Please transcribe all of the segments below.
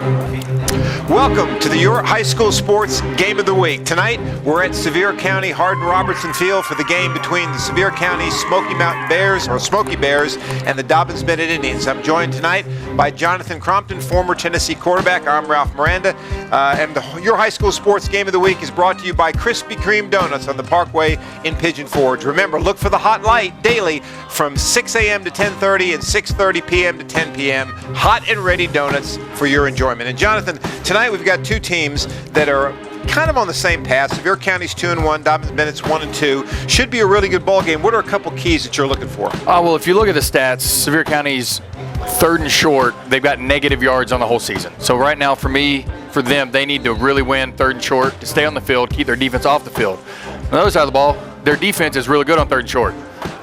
Welcome to the Your High School Sports Game of the Week. Tonight, we're at Sevier County Hardin-Robertson Field for the game between the Sevier County Smoky Mountain Bears, or Smoky Bears, and the Dobbins-Bennett Indians. I'm joined tonight by Jonathan Crompton, former Tennessee quarterback. I'm Ralph Miranda. And Your High School Sports Game of the Week is brought to you by Krispy Kreme Doughnuts on the Parkway in Pigeon Forge. Remember, look for the hot light daily from 6 a.m. to 10:30 and 6:30 p.m. to 10 p.m. Hot and ready donuts for your enjoyment. And Jonathan, tonight we've got two teams that are kind of on the same path. Sevier County's 2-1, Dobbins-Bennett's 1-2. Should be a really good ball game. What are a couple keys that you're looking for? Well, if you look at the stats, Sevier County's 3rd and short. They've got negative yards on the whole season. So right now, for them, they need to really win 3rd and short to stay on the field, keep their defense off the field. On the other side of the ball, their defense is really good on 3rd and short.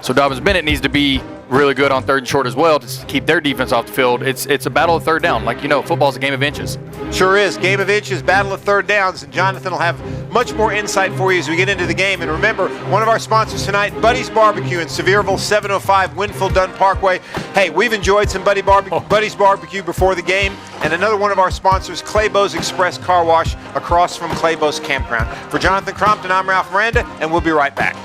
So Dobbins-Bennett needs to be really good on 3rd and short as well to keep their defense off the field. It's a battle of 3rd down. Like, you know, football's a game of inches. Sure is. Game of inches, battle of 3rd downs. And Jonathan will have much more insight for you as we get into the game. And remember, one of our sponsors tonight, Buddy's Barbecue in Sevierville, 705 Winfield Dunn Parkway. Hey, we've enjoyed some Buddy's Barbecue before the game. And another one of our sponsors, Clabough's Express Car Wash across from Clabough's Campground. For Jonathan Crompton, I'm Ralph Miranda, and we'll be right back.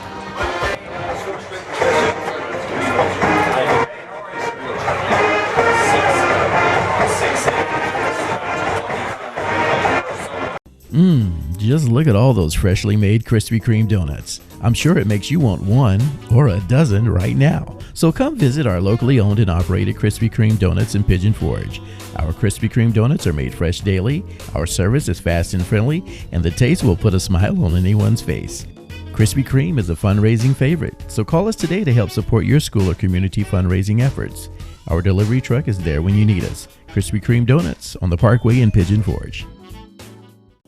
Just look at all those freshly made Krispy Kreme donuts. I'm sure it makes you want one or a dozen right now. So come visit our locally owned and operated Krispy Kreme donuts in Pigeon Forge. Our Krispy Kreme donuts are made fresh daily, our service is fast and friendly, and the taste will put a smile on anyone's face. Krispy Kreme is a fundraising favorite, so call us today to help support your school or community fundraising efforts. Our delivery truck is there when you need us. Krispy Kreme Donuts on the Parkway in Pigeon Forge.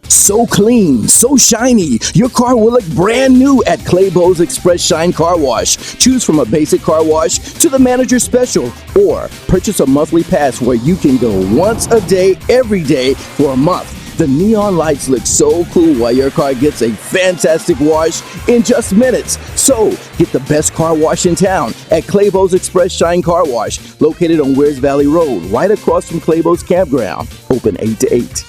So clean, so shiny, your car will look brand new at Clabough's Express Shine Car Wash. Choose from a basic car wash to the manager special, or purchase a monthly pass where you can go once a day, every day for a month. The neon lights look so cool while your car gets a fantastic wash in just minutes. So, get the best car wash in town at Clabough's Express Shine Car Wash, located on Wears Valley Road, right across from Clabough's Campground, open 8 to 8.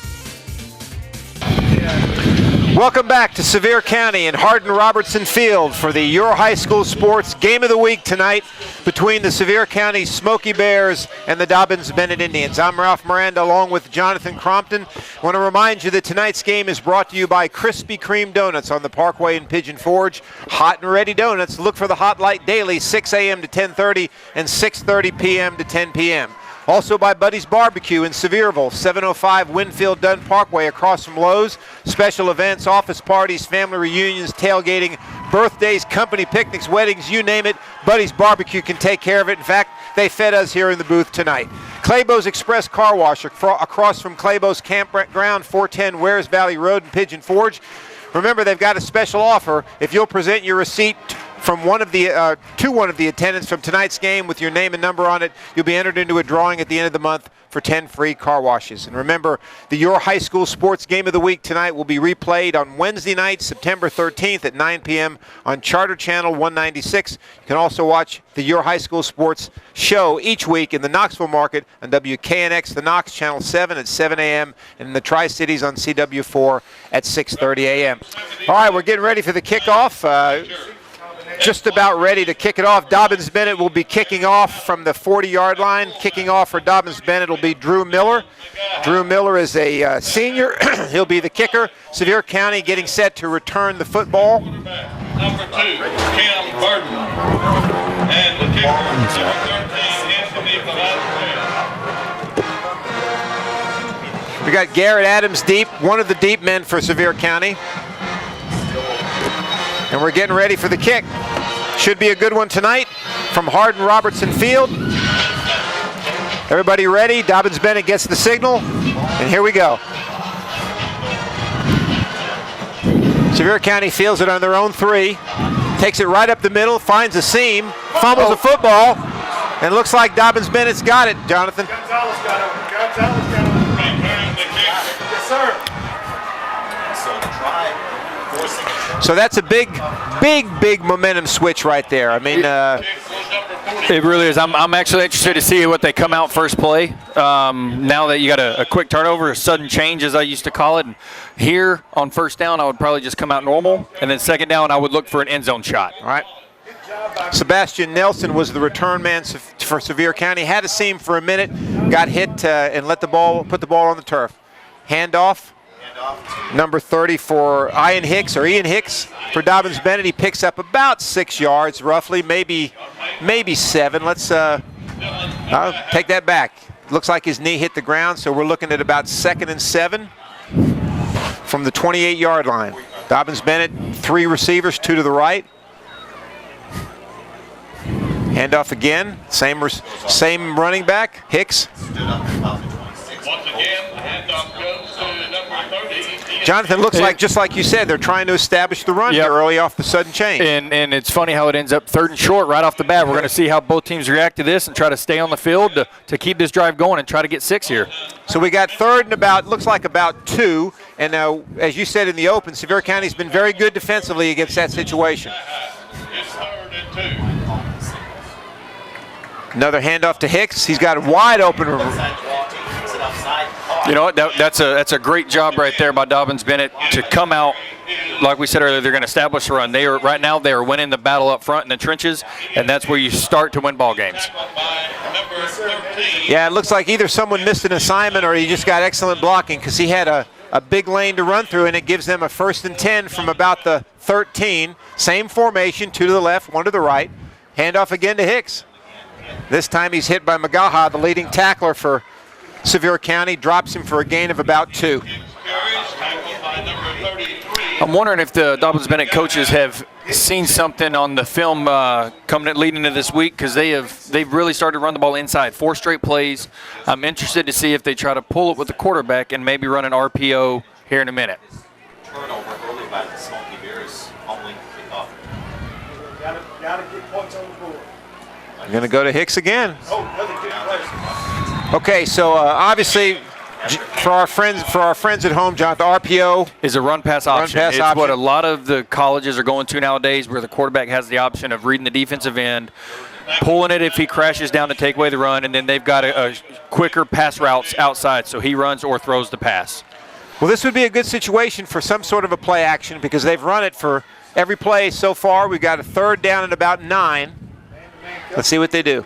Welcome back to Sevier County and Hardin-Robertson Field for the Your High School Sports Game of the Week tonight between the Sevier County Smoky Bears and the Dobbins-Bennett Indians. I'm Ralph Miranda along with Jonathan Crompton. I want to remind you that tonight's game is brought to you by Krispy Kreme Doughnuts on the Parkway in Pigeon Forge. Hot and ready donuts. Look for the hot light daily, 6 a.m. to 10:30 and 6:30 p.m. to 10 p.m. Also by Buddy's Barbecue in Sevierville, 705 Winfield Dunn Parkway across from Lowe's. Special events, office parties, family reunions, tailgating, birthdays, company picnics, weddings, you name it, Buddy's Barbecue can take care of it. In fact, they fed us here in the booth tonight. Clabough's Express Car Wash across from Clabough's Campground, 410 Wears Valley Road in Pigeon Forge. Remember, they've got a special offer. If you'll present your receipt from one of the attendants from tonight's game with your name and number on it, you'll be entered into a drawing at the end of the month for 10 free car washes. And remember, the Your High School Sports Game of the Week tonight will be replayed on Wednesday night, September 13th at 9 p.m. on Charter Channel 196. You can also watch the Your High School Sports show each week in the Knoxville market on WKNX, the KNOX Channel 7 at 7 a.m. and in the Tri-Cities on CW4 at 6:30 a.m. All right, we're getting ready for the kickoff. Just about ready to kick it off. Dobbins-Bennett will be kicking off from the 40-yard line. Kicking off for Dobbins-Bennett will be Drew Miller. Drew Miller is a senior. He'll be the kicker. Sevier County getting set to return the football. Number 2, Kim Burton. And the kicker, number 13, Anthony Velasquez. We got Garrett Adams deep, one of the deep men for Sevier County. And we're getting ready for the kick. Should be a good one tonight from Hardin-Robertson Field. Everybody ready? Dobbins-Bennett gets the signal, and here we go. Sevier County feels it on their own 3. Takes it right up the middle, finds a seam, fumbles the football, and looks like Dobbins-Bennett's got it, Jonathan. Gonzalez got it. Gonzalez got it. Returning the kick. Yes, sir. So try So that's a big momentum switch right there. I mean, it really is. I'm actually interested to see what they come out first play. Now that you got a quick turnover, a sudden change, as I used to call it. And here on first down, I would probably just come out normal, and then second down, I would look for an end zone shot. All right. Sebastian Nelson was the return man for Sevier County. Had to see him for a minute, got hit and put the ball on the turf. Handoff. Number 30 for Ian Hicks for Dobbins Bennett. He picks up about 6 yards, roughly, maybe 7. Let's I'll take that back. Looks like his knee hit the ground, so we're looking at about 2nd and 7 from the 28-yard line. Dobbins Bennett, 3 receivers, 2 to the right. Handoff again, same running back, Hicks. Once again, the handoff goes to number 30. Jonathan, looks like, just like you said, they're trying to establish the run here early off the sudden change. And it's funny how it ends up 3rd and short right off the bat. We're going to see how both teams react to this and try to stay on the field to keep this drive going and try to get 6 here. So we got 3rd and looks like about 2. And now, as you said in the open, Sevier County's been very good defensively against that situation. It's 3rd and 2. Another handoff to Hicks. He's got a wide open. You know what? That's a great job right there by Dobbins Bennett to come out. Like we said earlier, they're going to establish a run. Right now they are winning the battle up front in the trenches, and that's where you start to win ball games. Yeah, it looks like either someone missed an assignment or he just got excellent blocking, because he had a big lane to run through, and it gives them a 1st and 10 from about the 13. Same formation, 2 to the left, 1 to the right. Handoff again to Hicks. This time he's hit by Magaha, the leading tackler for Sevier County, drops him for a gain of about 2. I'm wondering if the Dobbins Bennett coaches have seen something on the film leading into this week, because they've really started to run the ball inside 4 straight plays. I'm interested to see if they try to pull it with the quarterback and maybe run an RPO here in a minute. Turnover early by the Smoky Bears, only kickoff. Gotta get points on the board. I'm going to go to Hicks again. Okay, so obviously, for our friends at home, John, the RPO is a run-pass option. It's what a lot of the colleges are going to nowadays, where the quarterback has the option of reading the defensive end, pulling it if he crashes down to take away the run, and then they've got a quicker pass routes outside, so he runs or throws the pass. Well, this would be a good situation for some sort of a play action, because they've run it for every play so far. We've got a 3rd down and about 9. Let's see what they do.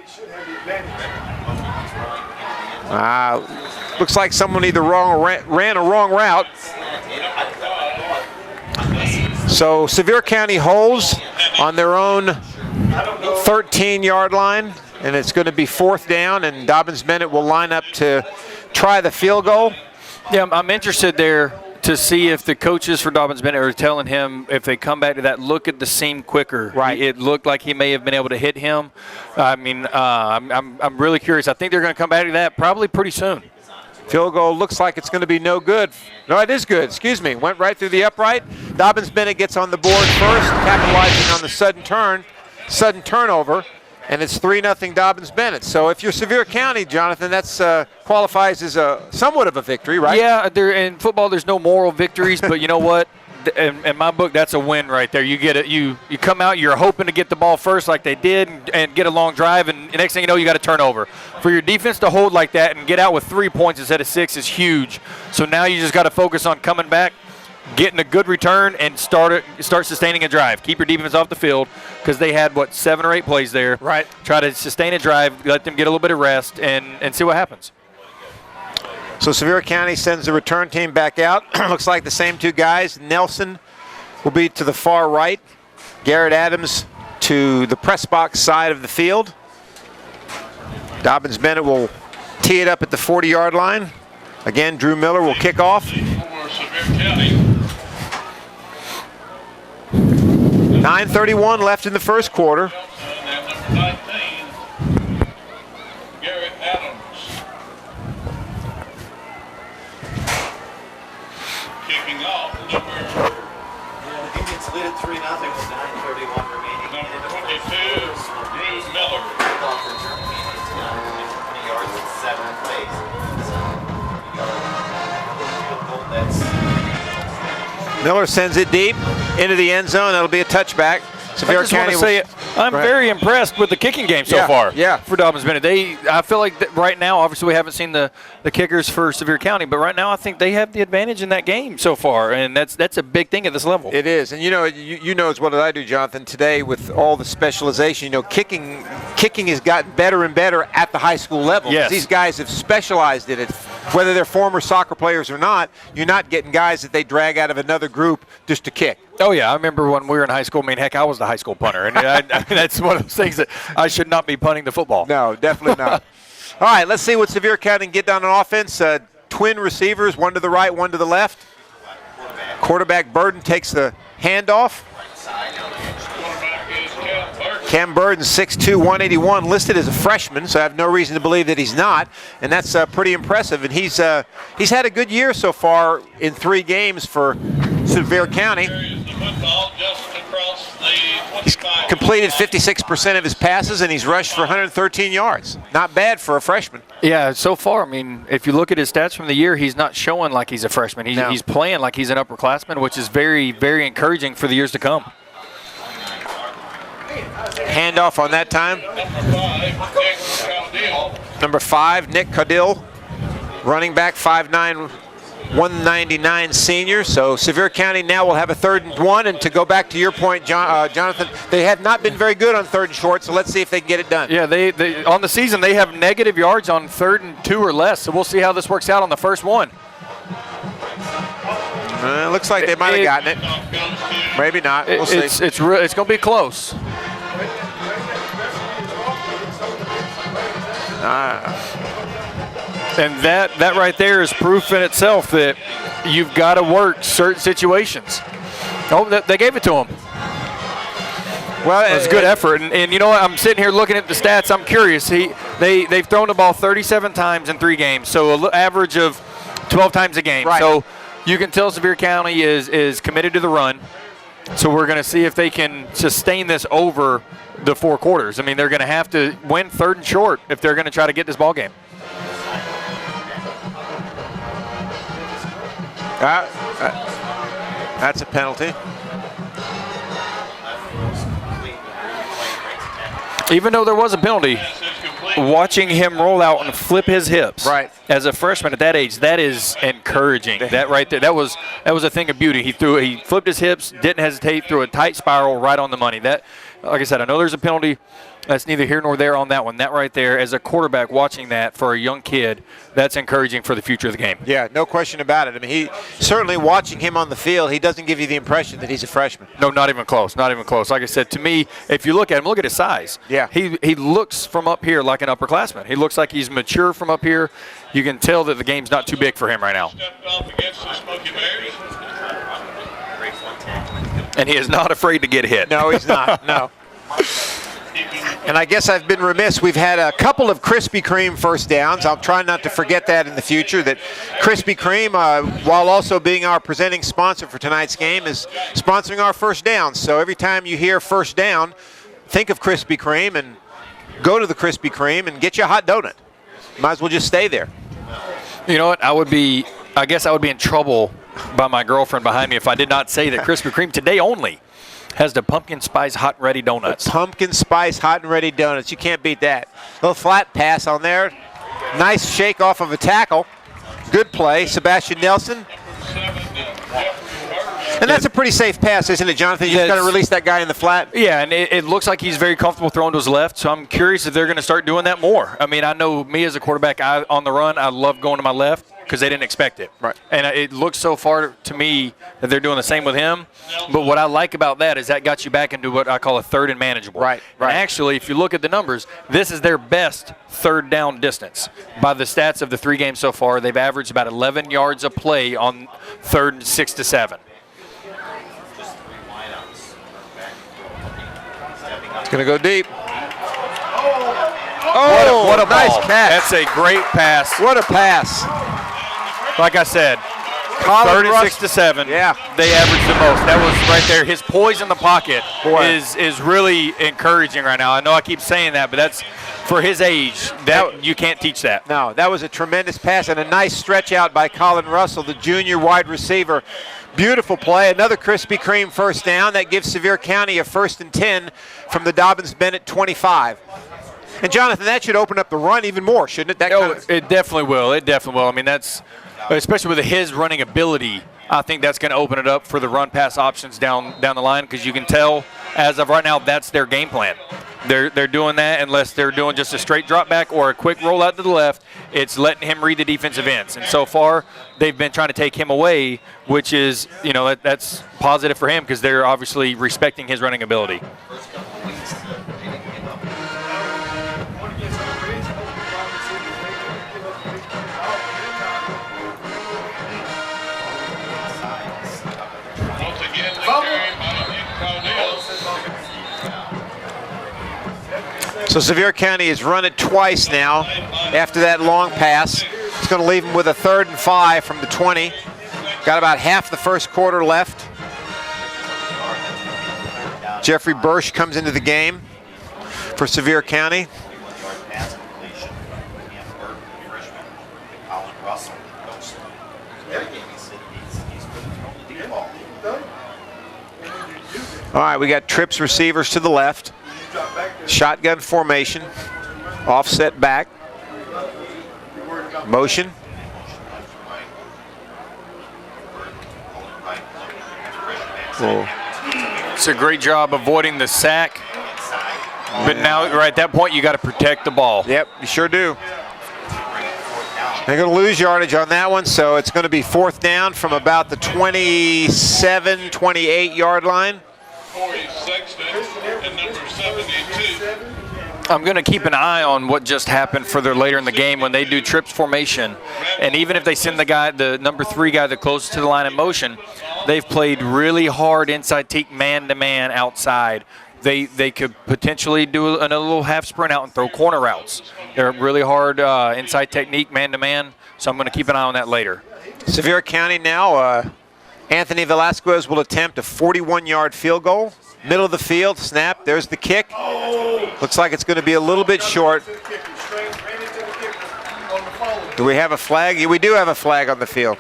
Looks like someone either ran a wrong route. So Sevier County holds on their own 13-yard line, and it's going to be 4th down, and Dobbins Bennett will line up to try the field goal. Yeah, I'm interested there to see if the coaches for Dobbins Bennett are telling him, if they come back to that, look at the seam quicker. Right. It looked like he may have been able to hit him. I mean, I'm really curious. I think they're going to come back to that probably pretty soon. Field goal looks like it's going to be no good. No, it is good. Excuse me. Went right through the upright. Dobbins Bennett gets on the board first, capitalizing on the sudden turnover, and it's 3-0 Dobbins Bennett. So if you're Sevier County, Jonathan, that's qualifies as somewhat of a victory, right? Yeah, in football there's no moral victories, but you know what? In my book, that's a win right there. You get it. You come out, you're hoping to get the ball first like they did and get a long drive, and the next thing you know, you got a turnover. For your defense to hold like that and get out with 3 points instead of 6 is huge. So now you just got to focus on coming back, getting a good return, and start sustaining a drive. Keep your defense off the field, because they had, 7 or 8 plays there. Right. Try to sustain a drive, let them get a little bit of rest, and see what happens. So Sevier County sends the return team back out. Looks like the same 2 guys. Nelson will be to the far right. Garrett Adams to the press box side of the field. Dobbins Bennett will tee it up at the 40-yard line. Again, Drew Miller will kick off. 9:31 left in the first quarter. Garrett Adams. Kicking off, He gets lead at 3-0 with 9:31 remaining. number 22, Drew Miller. Kickoff return, 20 yards with 7 plays. Field goal, that's Miller sends it deep. into the end zone. That'll be a touchback. Sevier I just want County to say I'm Right. very impressed with the kicking game so far. Yeah. For Dobyns-Bennett, I feel like that right now. Obviously, we haven't seen the kickers for Sevier County, but right now I think they have the advantage in that game so far, and that's a big thing at this level. It is, and you know as well as I do, Jonathan. Today, with all the specialization, kicking has gotten better and better at the high school level. Yes. These guys have specialized in it. Whether they're former soccer players or not, you're not getting guys that they drag out of another group just to kick. Oh, yeah. I remember when we were in high school. I mean, heck, I was the high school punter. And I mean, that's one of those things that I should not be punting the football. No, definitely not. All right, let's see what Sevier County can get done on offense. Twin receivers, one to the right, one to the left. Quarterback Burden takes the handoff. Cam Burden, 6'2", 181, listed as a freshman, so I have no reason to believe that he's not, and that's pretty impressive. And he's had a good year so far in 3 games for Sevier County. He's completed 56% of his passes, and he's rushed for 113 yards. Not bad for a freshman. Yeah, so far, I mean, if you look at his stats from the year, he's not showing like he's a freshman. He's playing like he's an upperclassman, which is very, very encouraging for the years to come. Handoff on that time. Number 5, Nick Caudill, running back, 5'9", 199 senior. So Sevier County now will have a 3rd and 1. And to go back to your point, Jonathan, they have not been very good on 3rd and short. So let's see if they can get it done. Yeah, they on the season they have negative yards on 3rd and 2 or less. So we'll see how this works out on the first one. Looks like they might have gotten it. Maybe not. We'll see. It's going to be close. And that right there is proof in itself that you've got to work certain situations. Oh, they gave it to him. Well, it was good effort. And you know what? I'm sitting here looking at the stats. I'm curious. They've thrown the ball 37 times in 3 games, so an average of 12 times a game. Right. So you can tell Sevier County is committed to the run. So we're going to see if they can sustain this over the 4 quarters. I mean, they're going to have to win 3rd and short if they're going to try to get this ball game. That's a penalty. Even though there was a penalty, watching him roll out and flip his hips as a freshman at that age, that is encouraging. That right there, that was a thing of beauty. He flipped his hips, didn't hesitate, threw a tight spiral right on the money. That, like I said, I know there's a penalty. That's neither here nor there on that one. That right there, as a quarterback watching that for a young kid, that's encouraging for the future of the game. Yeah, no question about it. I mean, he certainly, watching him on the field, he doesn't give you the impression that he's a freshman. No, not even close. Not even close. Like I said, to me, if you look at him, look at his size. Yeah. He looks from up here like an upperclassman. He looks like he's mature from up here. You can tell that the game's not too big for him right now. And he is not afraid to get hit. No, he's not. No. And I guess I've been remiss. We've had a couple of Krispy Kreme first downs. I'll try not to forget that in the future, that Krispy Kreme, while also being our presenting sponsor for tonight's game, is sponsoring our first downs. So every time you hear first down, think of Krispy Kreme and go to the Krispy Kreme and get you a hot donut. Might as well just stay there. You know what? I guess I would be in trouble by my girlfriend behind me if I did not say that Krispy Kreme today only has the pumpkin spice hot and ready donuts. The pumpkin spice hot and ready donuts. You can't beat that. Little flat pass on there. Nice shake off of a tackle. Good play, Sebastian Nelson. And that's a pretty safe pass, isn't it, Jonathan? You just got to release that guy in the flat. Yeah, and it looks like he's very comfortable throwing to his left, so I'm curious if they're going to start doing that more. I mean, I know me as a quarterback, on the run, I love going to my left because they didn't expect it. Right. And it looks so far to me that they're doing the same with him. But what I like about that is that got you back into what I call a 3rd and manageable. Right. And actually, if you look at the numbers, this is their best 3rd down distance. By the stats of the 3 games so far, they've averaged about 11 yards a play on 3rd and 6 to 7. It's going to go deep. Oh, what a nice ball. catch. That's a great pass. What a pass. Like I said, 36-7. Yeah. They averaged the most. That was right there. His poise in the pocket is really encouraging right now. I know I keep saying that, but that's for his age. That you can't teach that. No, that was a tremendous pass and a nice stretch out by Colin Russell, the junior wide receiver. Beautiful play. Another Krispy Kreme first down. That gives Sevier County a 1st and 10 from the Dobbins-Bennett 25. And Jonathan, that should open up the run even more, shouldn't it? It definitely will. It definitely will. I mean, that's especially with his running ability. I think that's going to open it up for the run-pass options down the line, because you can tell as of right now that's their game plan. They're doing that unless they're doing just a straight drop back or a quick roll out to the left. It's letting him read the defensive ends. And so far, they've been trying to take him away, which is, that's positive for him because they're obviously respecting his running ability. So Sevier County has run it twice now after that long pass. It's going to leave them with a 3rd and 5 from the 20. Got about half the first quarter left. Jeffrey Bursch comes into the game for Sevier County. All right, we got trips receivers to the left. Shotgun formation, offset back, motion. It's a great job avoiding the sack, but now right at that point you got to protect the ball. Yep, you sure do. They're going to lose yardage on that one, so it's going to be 4th down from about the 27, 28 yard line. I'm going to keep an eye on what just happened further later in the game when they do trips formation. And even if they send the number 3 guy that closest to the line in motion, they've played really hard inside teak man-to-man outside. They could potentially do another little half sprint out and throw corner routes. They're really hard inside technique man-to-man, so I'm going to keep an eye on that later. Sevier County now, Anthony Velasquez will attempt a 41-yard field goal. Middle of the field, snap, there's the kick. Looks like it's going to be a little bit short. Do we have a flag? Yeah, we do have a flag on the field.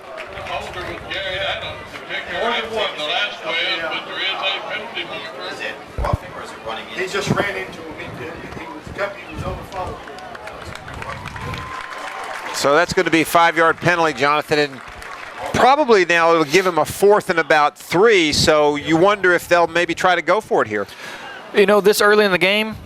He just ran into him. He was on the phone. So that's going to be a 5-yard penalty, Jonathan, and probably now it'll give him a 4th and about 3, so you wonder if they'll maybe try to go for it here. This early in the game,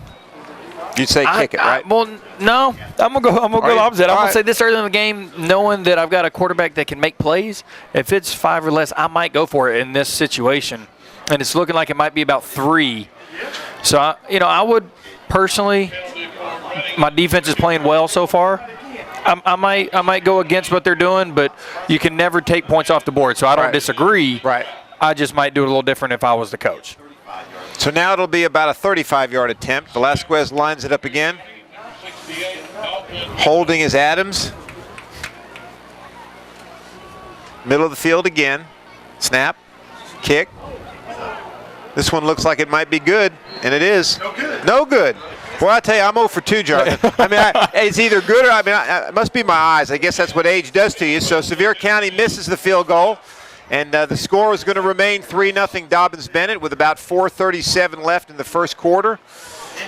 you'd say kick it, right? Well, no, I'm gonna go opposite. I'm gonna say this early in the game, knowing that I've got a quarterback that can make plays. If it's 5 or less, I might go for it in this situation, and it's looking like it might be about 3. So I would personally, my defense is playing well so far. I might go against what they're doing, but you can never take points off the board, so I don't disagree. Right. I just might do it a little different if I was the coach. So now it'll be about a 35-yard attempt. Velasquez lines it up again. Holding is Adams. Middle of the field again. Snap. Kick. This one looks like it might be good, and it is. No good. No good. Well, I tell you, I'm 0 for 2, Jonathan. I mean, it's either good or, it must be my eyes. I guess that's what age does to you. So Sevier County misses the field goal, and the score is going to remain 3-0 Dobbins-Bennett with about 4:37 left in the first quarter.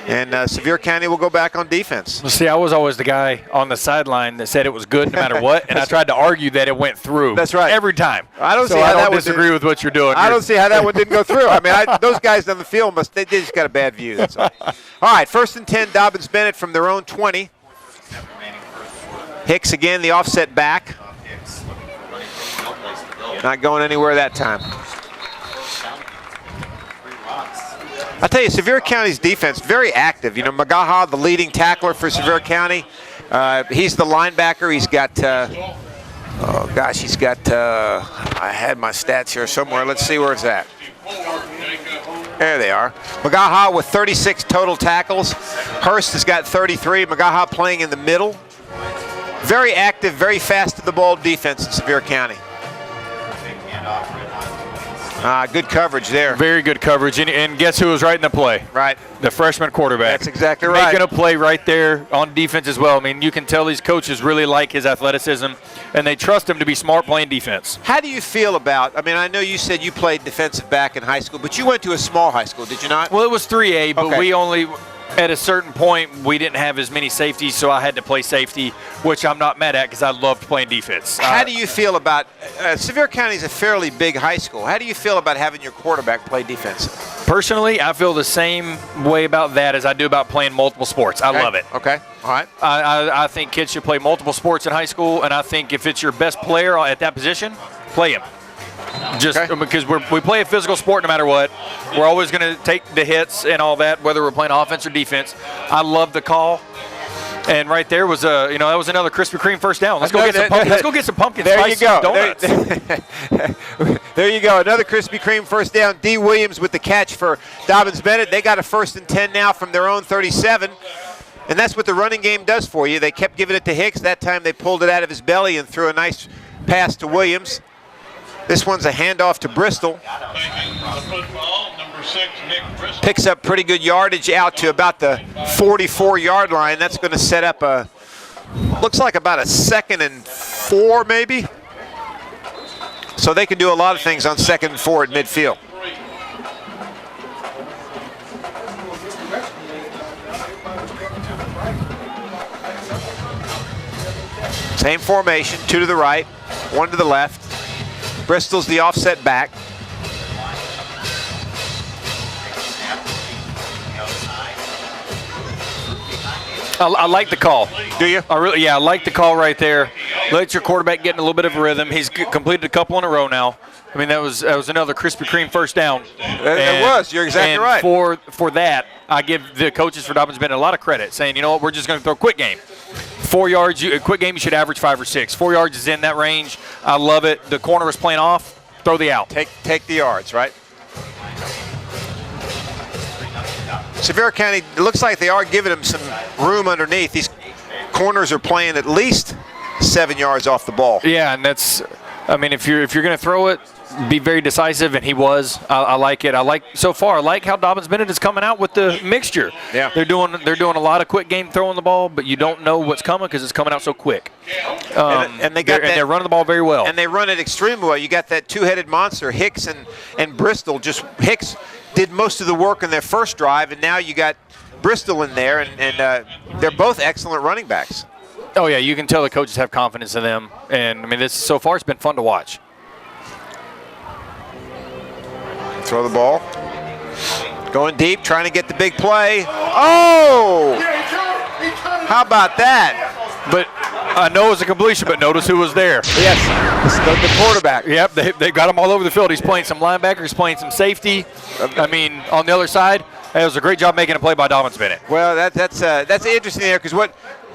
And Sevier County will go back on defense. Well, see, I was always the guy on the sideline that said it was good no matter what, and I tried to argue that it went through. That's right. Every time. I don't disagree with what you're doing. I don't see how that one didn't go through. I mean, those guys on the field they just got a bad view. That's all. All right, 1st and 10, Dobbins-Bennett from their own 20. Hicks again, the offset back. Not going anywhere that time. I tell you, Sevier County's defense, very active. Magaha, the leading tackler for Sevier County. He's the linebacker. He's got, I had my stats here somewhere. Let's see where it's at. There they are. Magaha with 36 total tackles. Hurst has got 33. Magaha playing in the middle. Very active, very fast to the ball defense in Sevier County. Good coverage there. Very good coverage. And guess who was right in the play? Right. The freshman quarterback. That's exactly right. Making a play right there on defense as well. I mean, you can tell these coaches really like his athleticism, and they trust him to be smart playing defense. How do you feel about, I mean, I know you said you played defensive back in high school, but you went to a small high school, did you not? Well, it was 3A, but Okay. we only, at a certain point, we didn't have as many safeties, so I had to play safety, which I'm not mad at because I loved playing defense. How do you feel about, Sevier County is a fairly big high school. How do you feel about having your quarterback play defense? Personally, I feel the same way about that as I do about playing multiple sports. I love it. Okay, all right. I think kids should play multiple sports in high school, and I think if it's your best player at that position, play him. Just because we play a physical sport no matter what. We're always going to take the hits and all that, whether we're playing offense or defense. I love the call. And right there was that was another Krispy Kreme first down. Let's go get some pumpkin spice donuts. There you go. Another Krispy Kreme first down. D. Williams with the catch for Dobbins Bennett. They got a 1st and 10 now from their own 37. And that's what the running game does for you. They kept giving it to Hicks. That time they pulled it out of his belly and threw a nice pass to Williams. This one's a handoff to Bristol. Taking the football, number 6, Nick Bristol. Picks up pretty good yardage out to about the 44-yard line. That's going to set up looks like about a 2nd and 4 maybe. So they can do a lot of things on 2nd and 4 at midfield. Same formation, 2 to the right, 1 to the left. Bristol's the offset back. I like the call. Do you? I like the call right there. Let your quarterback get in a little bit of a rhythm. He's completed a couple in a row now. I mean, that was another Krispy Kreme first down. It was. You're exactly right. For that, I give the coaches for Dobbins Bennett a lot of credit, saying, you know what, we're just going to throw a quick game. 4 yards, a quick game, you should average 5 or 6. 4 yards is in that range. I love it. The corner was playing off. Throw the out. Take the yards, right? Sevier County, it looks like they are giving him some room underneath. These corners are playing at least 7 yards off the ball. Yeah, and that's, I mean, if you're going to throw it, be very decisive, and he was. I like it. I like how Dobbins Bennett is coming out with the mixture. Yeah. They're doing a lot of quick game throwing the ball, but you don't know what's coming because it's coming out so quick. And they're running the ball very well. And they run it extremely well. You got that 2-headed monster, Hicks and Bristol. Hicks did most of the work in their first drive, and now you got Bristol in there, and they're both excellent running backs. Oh yeah, you can tell the coaches have confidence in them, and I mean, so far it's been fun to watch. Throw the ball. Going deep, trying to get the big play. Oh! How about that? But I know it was a completion, but notice who was there. Yes, the quarterback. Yep, they got him all over the field. He's playing some linebacker, he's playing some safety. I mean, on the other side, it was a great job making a play by Dobbins Bennett. Well, that's interesting there because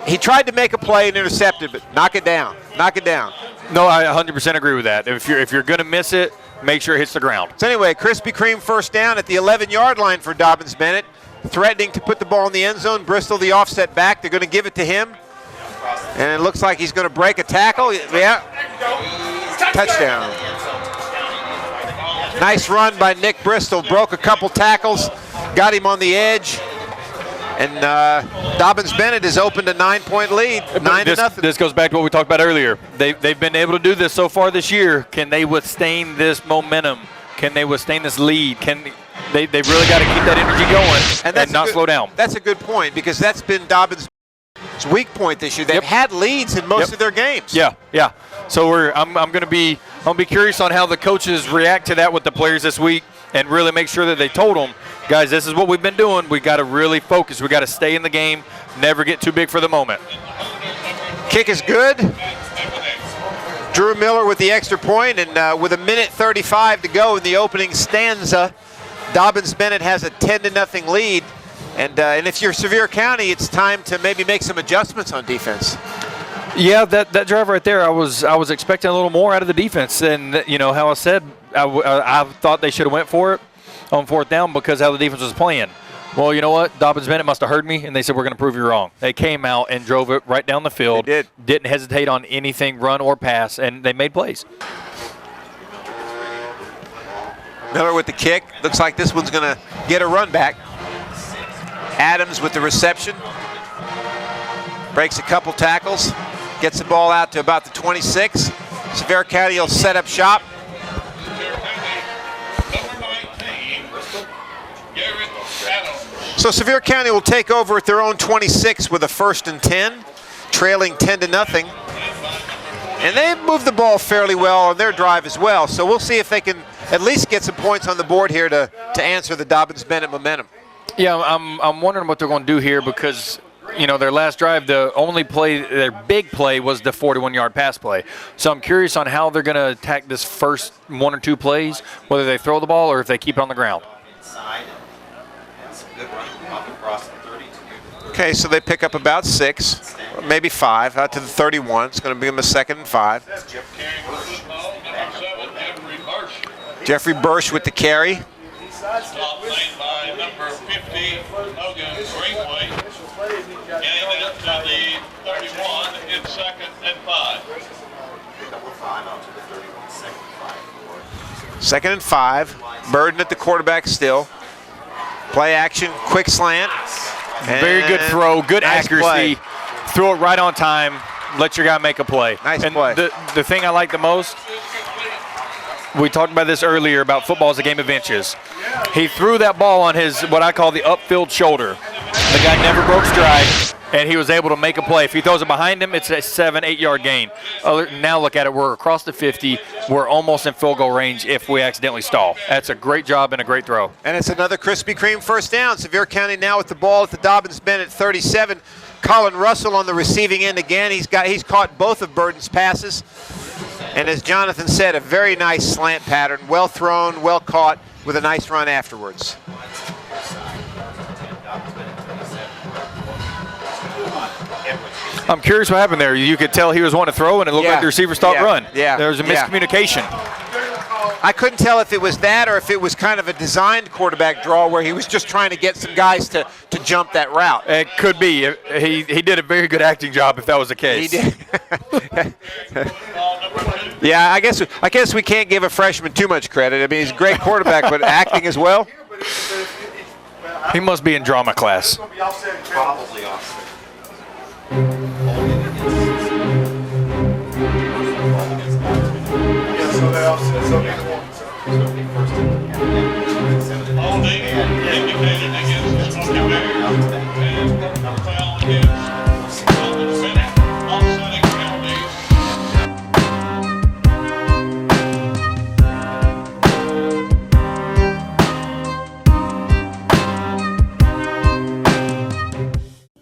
he tried to make a play and intercepted, but knock it down. No, I 100% agree with that. If you're going to miss it, make sure it hits the ground. So anyway, Krispy Kreme first down at the 11-yard line for Dobbins Bennett, threatening to put the ball in the end zone. Bristol, the offset back, they're going to give it to him, and it looks like he's going to break a tackle. Yeah, touchdown. Nice run by Nick Bristol, broke a couple tackles, got him on the edge. And Dobbins Bennett is opened a 9-point lead, 9-0. This goes back to what we talked about earlier. They've been able to do this so far this year. Can they withstand this momentum? Can they withstand this lead? They've really got to keep that energy going and not slow down. That's a good point because that's been Dobbins' weak point this year. They've had leads in most of their games. Yeah. So I'm going to be curious on how the coaches react to that with the players this week and really make sure that they told them, guys, this is what we've been doing. We got to really focus. We got to stay in the game, never get too big for the moment. Kick is good. Drew Miller with the extra point, and with 1:35 to go in the opening stanza, Dobbins Bennett has a 10-0 lead. And if you're Sevier County, it's time to maybe make some adjustments on defense. Yeah, that drive right there, I was expecting a little more out of the defense, and you know how I said I thought they should have went for it on 4th down because how the defense was playing. Well, you know what? Dobbins Bennett must have heard me, and they said, we're going to prove you wrong. They came out and drove it right down the field. They did. Didn't hesitate on anything, run or pass, and they made plays. Miller with the kick. Looks like this one's going to get a run back. Adams with the reception. Breaks a couple tackles. Gets the ball out to about the 26. Sevier County will set up shop. So Sevier County will take over at their own 26 with a 1st and 10, trailing 10-0. And they've moved the ball fairly well on their drive as well. So we'll see if they can at least get some points on the board here to answer the Dobbins-Bennett momentum. Yeah, I'm wondering what they're going to do here because, you know, their last drive, the only play, their big play was the 41-yard pass play. So I'm curious on how they're going to attack this first 1 or 2 plays, whether they throw the ball or if they keep it on the ground. Okay, so they pick up about 6, or maybe 5, out to the 31. It's going to be them a 2nd and 5. Jeffrey Bursch with the carry. Stop lane by number 50, Logan Greenway. Getting out to the 31 in 2nd and 5. 2nd and 5. Burden at the quarterback still. Play action, quick slant. Very good throw, good nice accuracy. Play. Throw it right on time. Let your guy make a play. Nice and play. The thing I like the most, we talked about this earlier about football is a game of inches. He threw that ball on his, what I call the upfield shoulder. The guy never broke stride, and he was able to make a play. If he throws it behind him, it's a 7-8 yard gain. Now look at it. We're across the 50. We're almost in field goal range if we accidentally stall. That's a great job and a great throw. And it's another Krispy Kreme first down. Sevier County now with the ball at the Dobbins-Bennett 37. Colin Russell on the receiving end again. He's caught both of Burden's passes. And as Jonathan said, a very nice slant pattern. Well thrown, well caught, with a nice run afterwards. I'm curious what happened there. You could tell he was wanting to throw, and it looked like the receiver stopped run. Yeah. There was a miscommunication. I couldn't tell if it was that or if it was kind of a designed quarterback draw where he was just trying to get some guys to jump that route. It could be. He did a very good acting job if that was the case. He did. Yeah, I guess we can't give a freshman too much credit. I mean, he's a great quarterback, but acting as well. He must be in drama class. Probably offset. Holding indicated against the Smoky Bears. And foul against Dobbins Bennett. Offsetting penalties.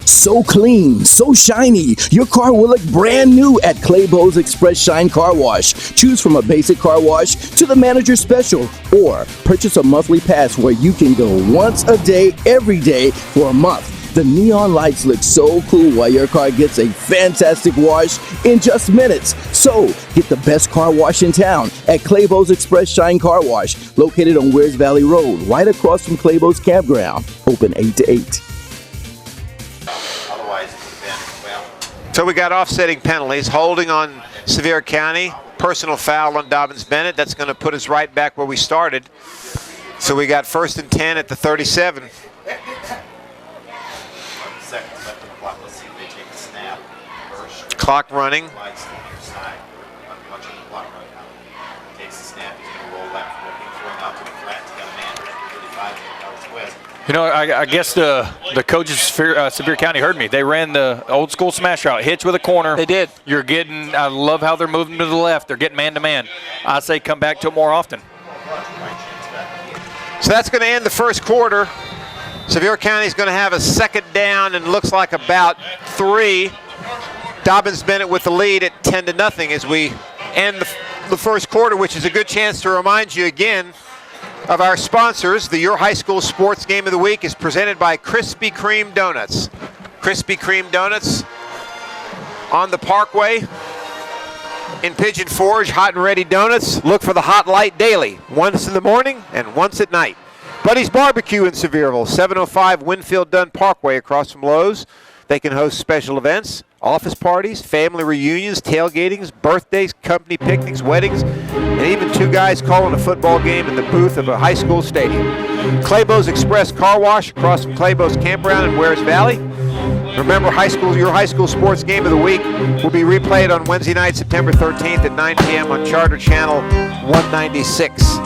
So clean, so shiny, your car will look brand new at Clabough's Express Shine Car Wash. Choose from a basic car wash to the manager special, or purchase a monthly pass where you can go once a day, every day for a month. The neon lights look so cool while your car gets a fantastic wash in just minutes. So, get the best car wash in town at Clabough's Express Shine Car Wash, located on Wears Valley Road, right across from Clabough's Campground. Open 8 to 8. So we got offsetting penalties, holding on Sevier County, personal foul on Dobbins Bennett. That's going to put us right back where we started. So we got 1st and 10 at the 37. Clock running. You know, I guess the coaches Sevier County heard me. They ran the old school smash route, hitch with a corner. They did. You're getting, I love how they're moving to the left. They're getting man-to-man. I say come back to it more often. So that's going to end the first quarter. Sevier County is going to have a 2nd down and looks like about 3. Dobbins Bennett with the lead at 10-0 as we end the first quarter, which is a good chance to remind you again of our sponsors. The Your High School Sports Game of the Week is presented by Krispy Kreme Doughnuts. Krispy Kreme Doughnuts on the Parkway in Pigeon Forge. Hot and ready donuts. Look for the hot light daily, once in the morning and once at night. Buddy's Barbecue in Sevierville, 705 Winfield Dunn Parkway across from Lowe's. They can host special events, office parties, family reunions, tailgatings, birthdays, company picnics, weddings, and even 2 guys calling a football game in the booth of a high school stadium. Clabough's Express Car Wash across from Clabough's Campground in Wares Valley. Remember, your high school sports game of the week will be replayed on Wednesday night, September 13th at 9 p.m. on Charter Channel 196.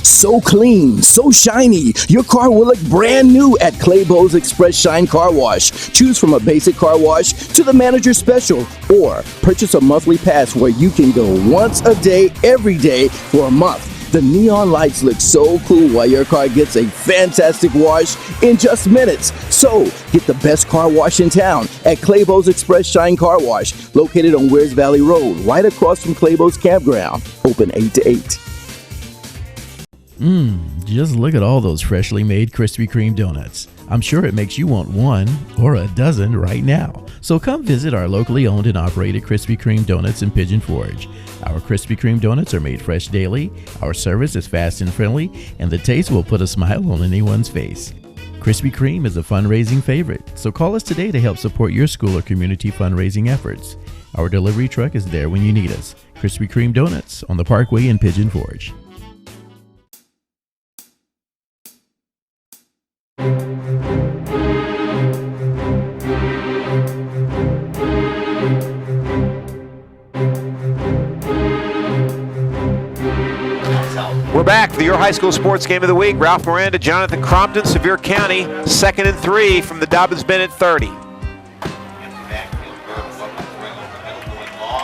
So clean, so shiny, your car will look brand new at Clabough's Express Shine Car Wash. Choose from a basic car wash to the manager special, or purchase a monthly pass where you can go once a day, every day for a month. The neon lights look so cool while your car gets a fantastic wash in just minutes. So, get the best car wash in town at Clabough's Express Shine Car Wash, located on Wares Valley Road, right across from Clabough's Campground. Open 8 to 8. Just look at all those freshly made Krispy Kreme donuts. I'm sure it makes you want one or a dozen right now. So come visit our locally owned and operated Krispy Kreme donuts in Pigeon Forge. Our Krispy Kreme donuts are made fresh daily, our service is fast and friendly, and the taste will put a smile on anyone's face. Krispy Kreme is a fundraising favorite, so call us today to help support your school or community fundraising efforts. Our delivery truck is there when you need us. Krispy Kreme donuts on the Parkway in Pigeon Forge. We're back for your high school sports game of the week. Ralph Miranda, Jonathan Crompton, Sevier County, 2nd and 3 from the Dobbins-Bennett 30.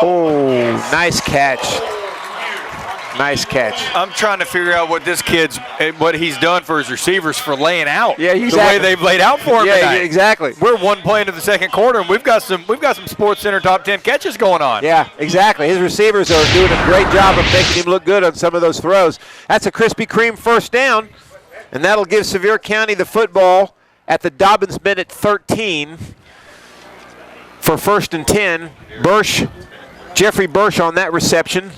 Oh, nice catch. Nice catch. I'm trying to figure out what he's done for his receivers for laying out. Yeah, exactly. The way they've laid out for him tonight. Exactly. We're one play into the second quarter, and we've got some Sports Center top 10 catches going on. Yeah, exactly. His receivers are doing a great job of making him look good on some of those throws. That's a Krispy Kreme first down, and that'll give Sevier County the football at the Dobbins-Bennett 13 for 1st and 10. Jeffrey Bursch on that reception.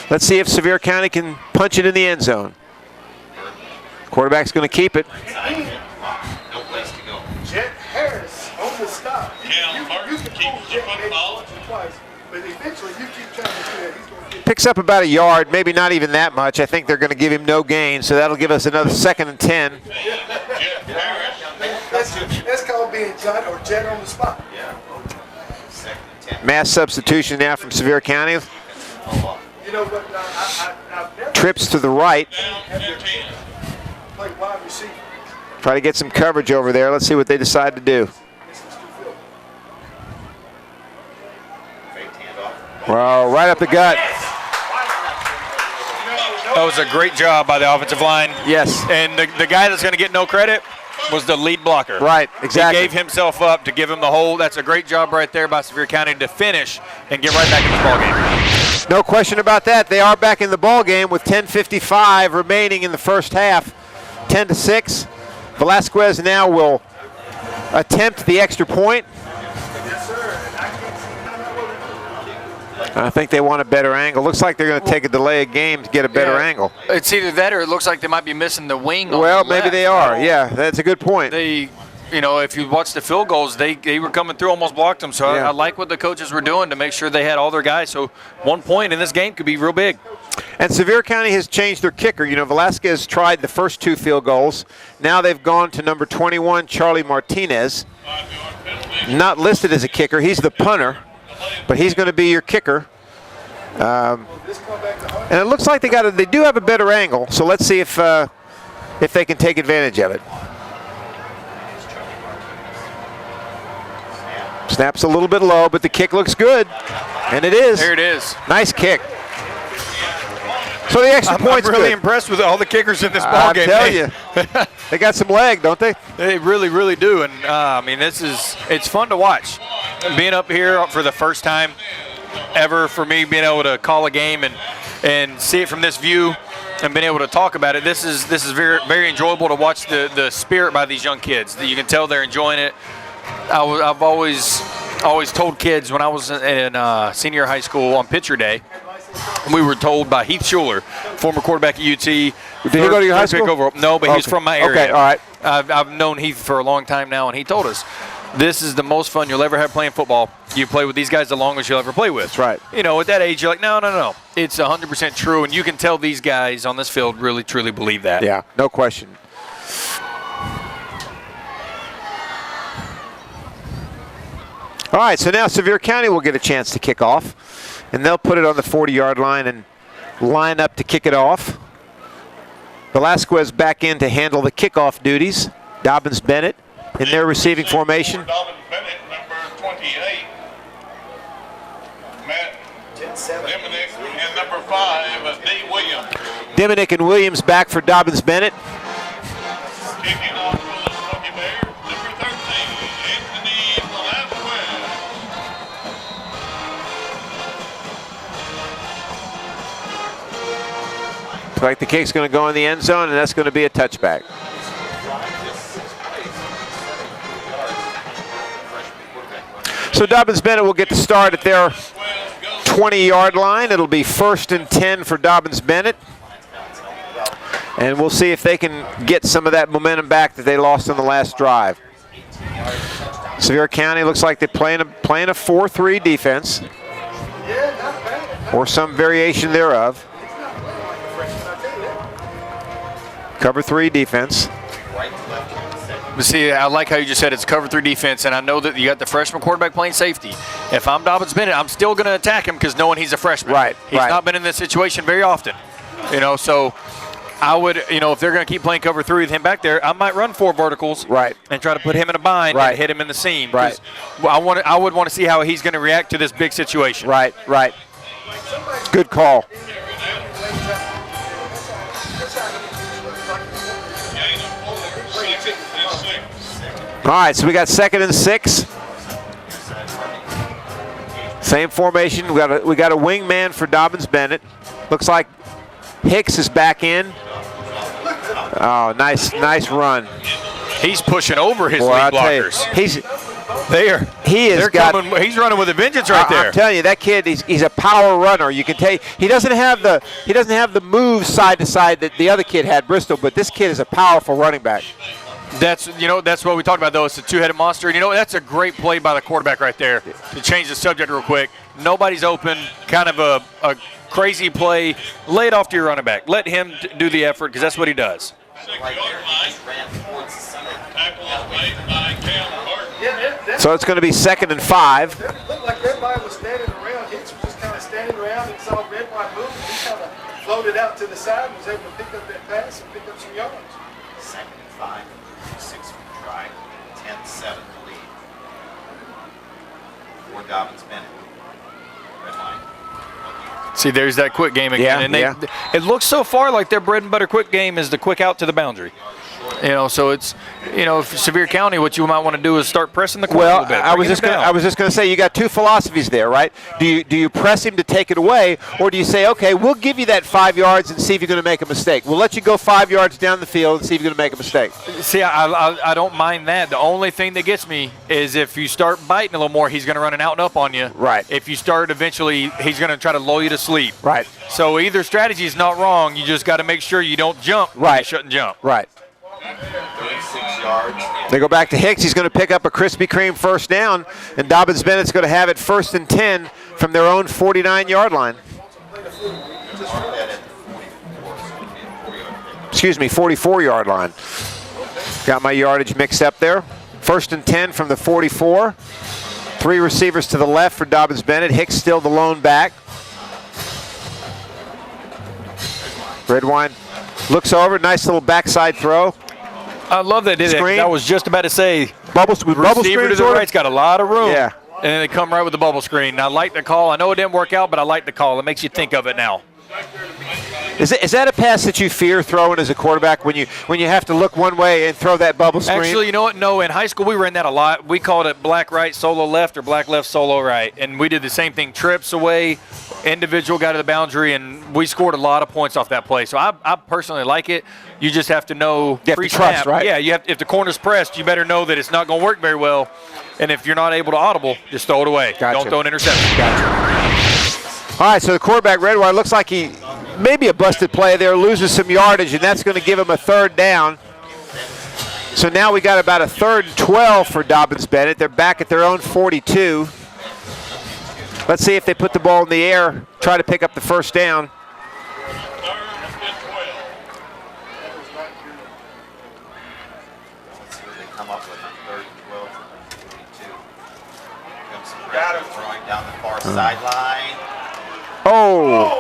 Let's see if Sevier County can punch it in the end zone. Quarterback's going to keep it. No place to go. Jet Harris on the stop. Cam Martin keeps the football. Twice, but eventually you keep trying to do that. He's going to get Picks up about a yard, maybe not even that much. I think they're going to give him no gain, so that'll give us another 2nd and 10. Jet Harris. that's called being Jet or Jet on the spot. Yeah. 2nd and 10. Mass substitution now from Sevier County. You know what? I've never Trips to the right. Down 15. played wide receiver. Try to get some coverage over there. Let's see what they decide to do. Well, right up the gut. That was a great job by the offensive line. Yes. And the guy that's going to get no credit was the lead blocker. Right, exactly. He gave himself up to give him the hole. That's a great job right there by Sevier County to finish and get right back in the ball game. No question about that. They are back in the ball game with 10:55 remaining in the first half. 10-6. Velasquez now will attempt the extra point. I think they want a better angle. Looks like they're going to take a delay of game to get a better angle. It's either that or it looks like they might be missing the wing. Well, maybe they are. Yeah, that's a good point. If you watch the field goals, they were coming through, almost blocked them. So Yeah. I like what the coaches were doing to make sure they had all their guys. So 1 point in this game could be real big. And Sevier County has changed their kicker. Velasquez tried the first 2 field goals. Now they've gone to number 21, Charlie Martinez. Not listed as a kicker. He's the punter, but he's going to be your kicker. And it looks like they do have a better angle. So let's see if they can take advantage of it. Snap's a little bit low, but the kick looks good. And it is. There it is. Nice kick. So the extra point's I'm really good. impressed with all the kickers in this ball game. I tell you. They got some leg, don't they? They really, really do. And, it's fun to watch. Being up here for the first time ever for me, being able to call a game and see it from this view and being able to talk about it, this is very, very enjoyable to watch the spirit by these young kids. You can tell they're enjoying it. I've always told kids when I was in senior high school on pitcher day, we were told by Heath Schuler, former quarterback at UT. Did he go to your high school? Overall. No, but he's from my area. Okay, all right. I've known Heath for a long time now, and he told us, this is the most fun you'll ever have playing football. You play with these guys the longest you'll ever play with. That's right. You know, at that age, you're like, no. It's 100% true, and you can tell these guys on this field really, truly believe that. Yeah, no question. All right, so now Sevier County will get a chance to kick off, and they'll put it on the 40-yard line and line up to kick it off. Velasquez back in to handle the kickoff duties. Dobyns-Bennett in their receiving formation. Dobyns-Bennett, number 28. Matt Diminick, and number 5, D. Williams. Diminick and Williams back for Dobyns-Bennett. Kicking off for the Smoky Bears, number 13, Anthony Velasquez. Looks like the kick's going to go in the end zone, and that's going to be a touchback. So Dobyns-Bennett will get to start at their 20-yard line. It'll be 1st and 10 for Dobyns-Bennett. And we'll see if they can get some of that momentum back that they lost on the last drive. Sevier County looks like they're playing a 4-3 defense, or some variation thereof. Cover 3 defense. But see, I like how you just said it's cover 3 defense, and I know that you got the freshman quarterback playing safety. If I'm Dobyns-Bennett, I'm still going to attack him because knowing he's a freshman. Right. He's not been in this situation very often. So I would, if they're going to keep playing cover 3 with him back there, I might run 4 verticals. Right. And try to put him in a bind and hit him in the seam. Right. I would want to see how he's going to react to this big situation. Right. Good call. All right, so we got 2nd and 6. Same formation. We got a wingman for Dobyns-Bennett. Looks like Hicks is back in. Oh, nice run. He's pushing over his lead blockers. He's running with a vengeance right there. I'm telling you, that kid, he's a power runner. You can tell he doesn't have the moves side to side that the other kid had, Bristol, but this kid is a powerful running back. That's what we talked about, though. It's a 2-headed monster. And that's a great play by the quarterback right there. To change the subject real quick, nobody's open, kind of a crazy play. Lay it off to your running back. Let him do the effort because that's what he does. So it's going to be 2nd and 5. It looked like everybody was standing around. Hicks was just kind of standing around and saw red, white move. And he kind of floated out to the side and was able to pick up that pass and pick up some yards. 2nd and 5, 6 try, 10-7 to lead for Dobyns-Bennett. Red line. See, there's that quick game again. It looks so far like their bread and butter quick game is the quick out to the boundary. So it's, Sevier County, what you might want to do is start pressing the quick a little bit. I was just going to say, you got 2 philosophies there, right? Do you press him to take it away, or do you say, okay, we'll give you that 5 yards and see if you're going to make a mistake. We'll let you go 5 yards down the field and see if you're going to make a mistake. See, I don't mind that. The only thing that gets me is if you start biting a little more, he's going to run an out and up on you. Right. If you start eventually, he's going to try to lull you to sleep. Right. So either strategy is not wrong. You just got to make sure you don't jump. Right. You shouldn't jump. Right. 36 yards. They go back to Hicks. He's going to pick up a Krispy Kreme 1st down, and Dobyns-Bennett's going to have it 1st and 10 from their own 49-yard line. Excuse me, 44-yard line. Got my yardage mixed up there. 1st and 10 from the 44. 3 receivers to the left for Dobyns-Bennett. Hicks still the lone back. Redwine looks over, nice little backside throw. I love that. I was just about to say, bubble screen to the right's got a lot of room. Yeah. And then they come right with the bubble screen. I like the call. I know it didn't work out, but I like the call. It makes you think of it now. Is that a pass that you fear throwing as a quarterback when you have to look one way and throw that bubble screen? Actually, you know what? No, in high school we ran that a lot. We called it black right, solo left, or black left, solo right. And we did the same thing, trips away, individual got to the boundary, and we scored a lot of points off that play. So I personally like it. You just have to know pre-snap, right? Yeah, if the corner's pressed, you better know that it's not going to work very well. And if you're not able to audible, just throw it away. Gotcha. Don't throw an interception. Gotcha. All right, so the quarterback, Redwire, looks like he maybe a busted play there, loses some yardage, and that's going to give him a 3rd down. So now we got about a 3rd and 12 for Dobyns-Bennett. They're back at their own 42. Let's see if they put the ball in the air, try to pick up the 1st down. Come up with a 3rd and 12 from 42. Comes some pressure throwing down the far sideline. Oh!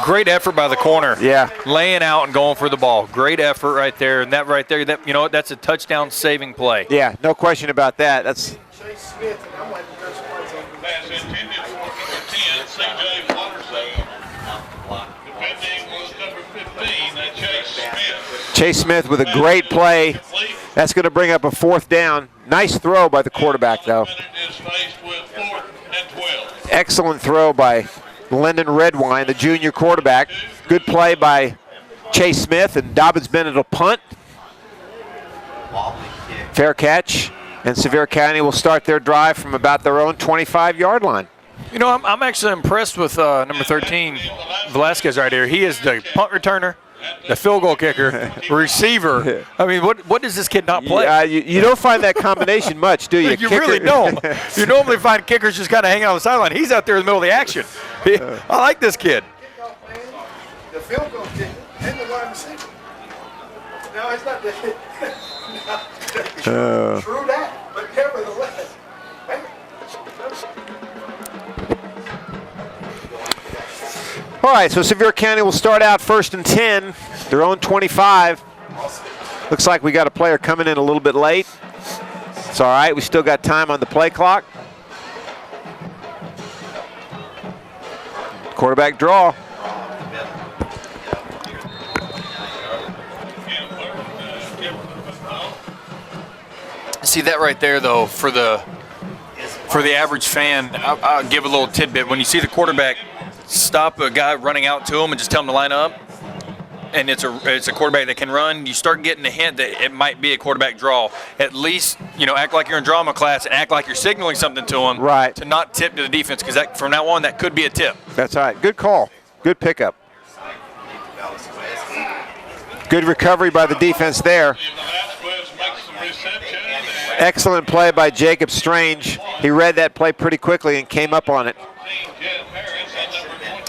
Great effort by the corner. Yeah. Laying out and going for the ball. Great effort right there. And that right there, that, you know, that's a touchdown saving play. Yeah, no question about that. That's Chase Smith, and I'm like, there's points on Pass intended for number 10, CJ4 Tri-Cities. Defending was number 15, Chase Smith. Chase Smith with a great play. That's going to bring up a 4th down. Nice throw by the quarterback, though. Bennett is faced with 4th and 12. Excellent throw by Lyndon Redwine, the junior quarterback. Good play by Chase Smith, and Dobyns-Bennett will punt. Fair catch, and Sevier County will start their drive from about their own 25-yard line. You know, I'm actually impressed with number 13, Velasquez right here. He is the punt returner, the field goal kicker, receiver. I mean, what does this kid not play? Yeah, you don't find that combination much, do you? You really don't. You normally find kickers just kind of hanging on the sideline. He's out there in the middle of the action. I like this kid. kickoff man, the field goal kicker, and the wide receiver. No, it's not that. True that, but nevertheless. All right, so Sevier County will start out 1st and 10, their own 25. Looks like we got a player coming in a little bit late. It's all right, we still got time on the play clock. Quarterback draw. See that right there, though, for the average fan, I'll give a little tidbit. When you see the quarterback stop a guy running out to him and just tell him to line up, and it's a quarterback that can run, you start getting a hint that it might be a quarterback draw. At least, you know, act like you're in drama class and act like you're signaling something to him, right, to not tip to the defense, because from now on that could be a tip. That's all right. Good call. Good pickup. Good recovery by the defense there. Excellent play by Jacob Strange. He read that play pretty quickly and came up on it.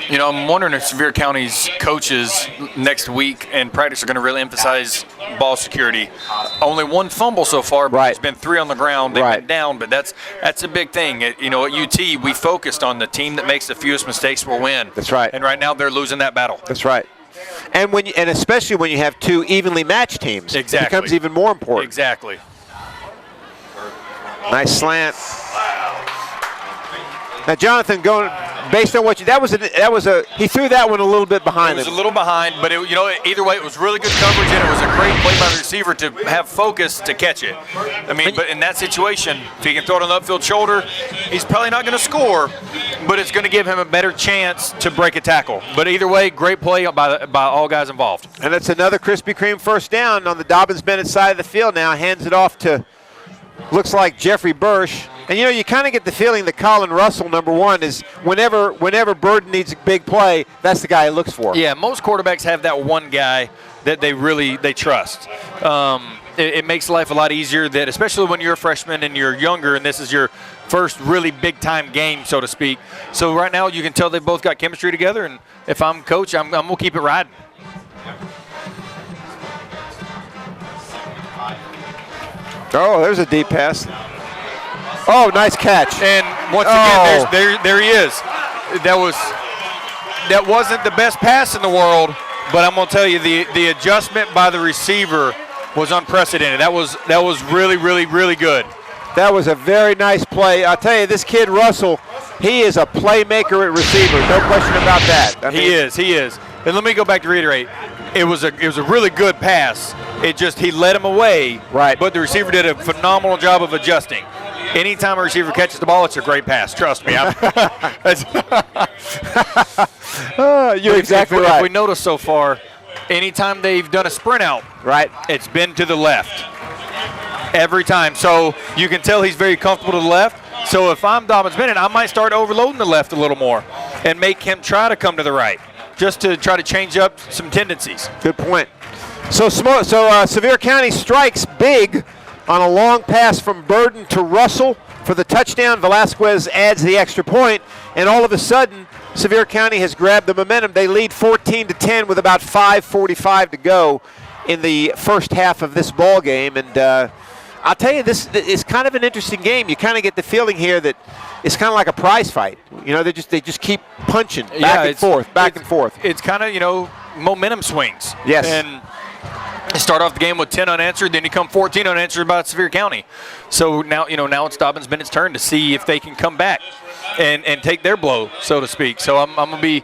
You know, I'm wondering if Sevier County's coaches next week and practice are going to really emphasize ball security. Only 1 fumble so far, but there's been 3 on the ground. They've been down, but that's a big thing. You know, at UT, we focused on the team that makes the fewest mistakes will win. That's right. And right now they're losing that battle. That's right. And especially when you have 2 evenly matched teams, it becomes even more important. Exactly. Nice slant. Now, Jonathan, going based on what he threw that one a little bit behind him. It was a little behind, but you know, either way, it was really good coverage, and it was a great play by the receiver to have focus to catch it. I mean, but in that situation, if he can throw it on the upfield shoulder, he's probably not going to score, but it's going to give him a better chance to break a tackle. But either way, great play by all guys involved. And that's another Krispy Kreme 1st down on the Dobbins-Bennett side of the field now. Hands it off to, looks like Jeffrey Bursch. And, you know, you kind of get the feeling that Colin Russell, number 1, is whenever Burden needs a big play, that's the guy he looks for. Yeah, most quarterbacks have that one guy that they trust. It makes life a lot easier, that especially when you're a freshman and you're younger and this is your first really big-time game, so to speak. So right now you can tell they've both got chemistry together, and if I'm coach, I'm going to keep it riding. Oh, there's a deep pass. Oh, nice catch. And once again, there he is. That wasn't the best pass in the world, but I'm going to tell you, the adjustment by the receiver was unprecedented. That was really, really, really good. That was a very nice play. I'll tell you, this kid Russell, he is a playmaker at receiver. No question about that. He is. And let me go back to reiterate. It was a really good pass. He led him away. Right. But the receiver did a phenomenal job of adjusting. Anytime a receiver catches the ball, it's a great pass. Trust me. You're exactly right. If we notice so far, anytime they've done a sprint out, right, it's been to the left. Every time. So you can tell he's very comfortable to the left. So if I'm Dobbins Bennett, I might start overloading the left a little more. and make him try to come to the right, just to try to change up some tendencies. Good point. So Sevier County strikes big on a long pass from Burden to Russell for the touchdown. Velasquez adds the extra point, and all of a sudden, Sevier County has grabbed the momentum. They lead 14-10 with about 5:45 to go in the first half of this ball game. And I'll tell you, this is kind of an interesting game. You kind of get the feeling here that it's kind of like a prize fight. You know, they just keep punching back and forth. It's kind of, you know, momentum swings. Yes. And you start off the game with 10 unanswered, then you come 14 unanswered by Sevier County. So now, you know, now it's Dobyns-Bennett's turn to see if they can come back and take their blow, so to speak. So I'm going to be,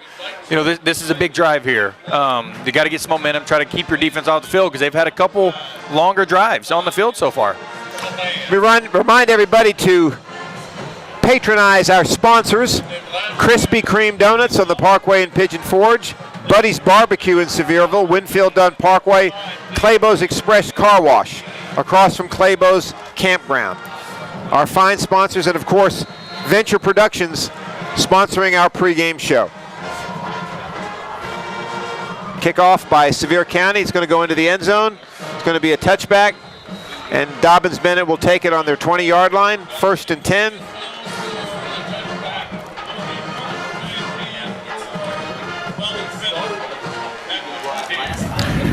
you know, this is a big drive here. You got to get some momentum, try to keep your defense off the field because they've had a couple longer drives on the field so far. We remind everybody to patronize our sponsors: Krispy Kreme Donuts on the Parkway in Pigeon Forge, Buddy's Barbecue in Sevierville, Winfield Dunn Parkway, Clabough's Express Car Wash across from Clabough's Campground. Our fine sponsors, and of course, Venture Productions sponsoring our pregame show. Kickoff by Sevier County. It's going to go into the end zone. It's going to be a touchback, and Dobyns-Bennett will take it on their 20-yard line, 1st and 10.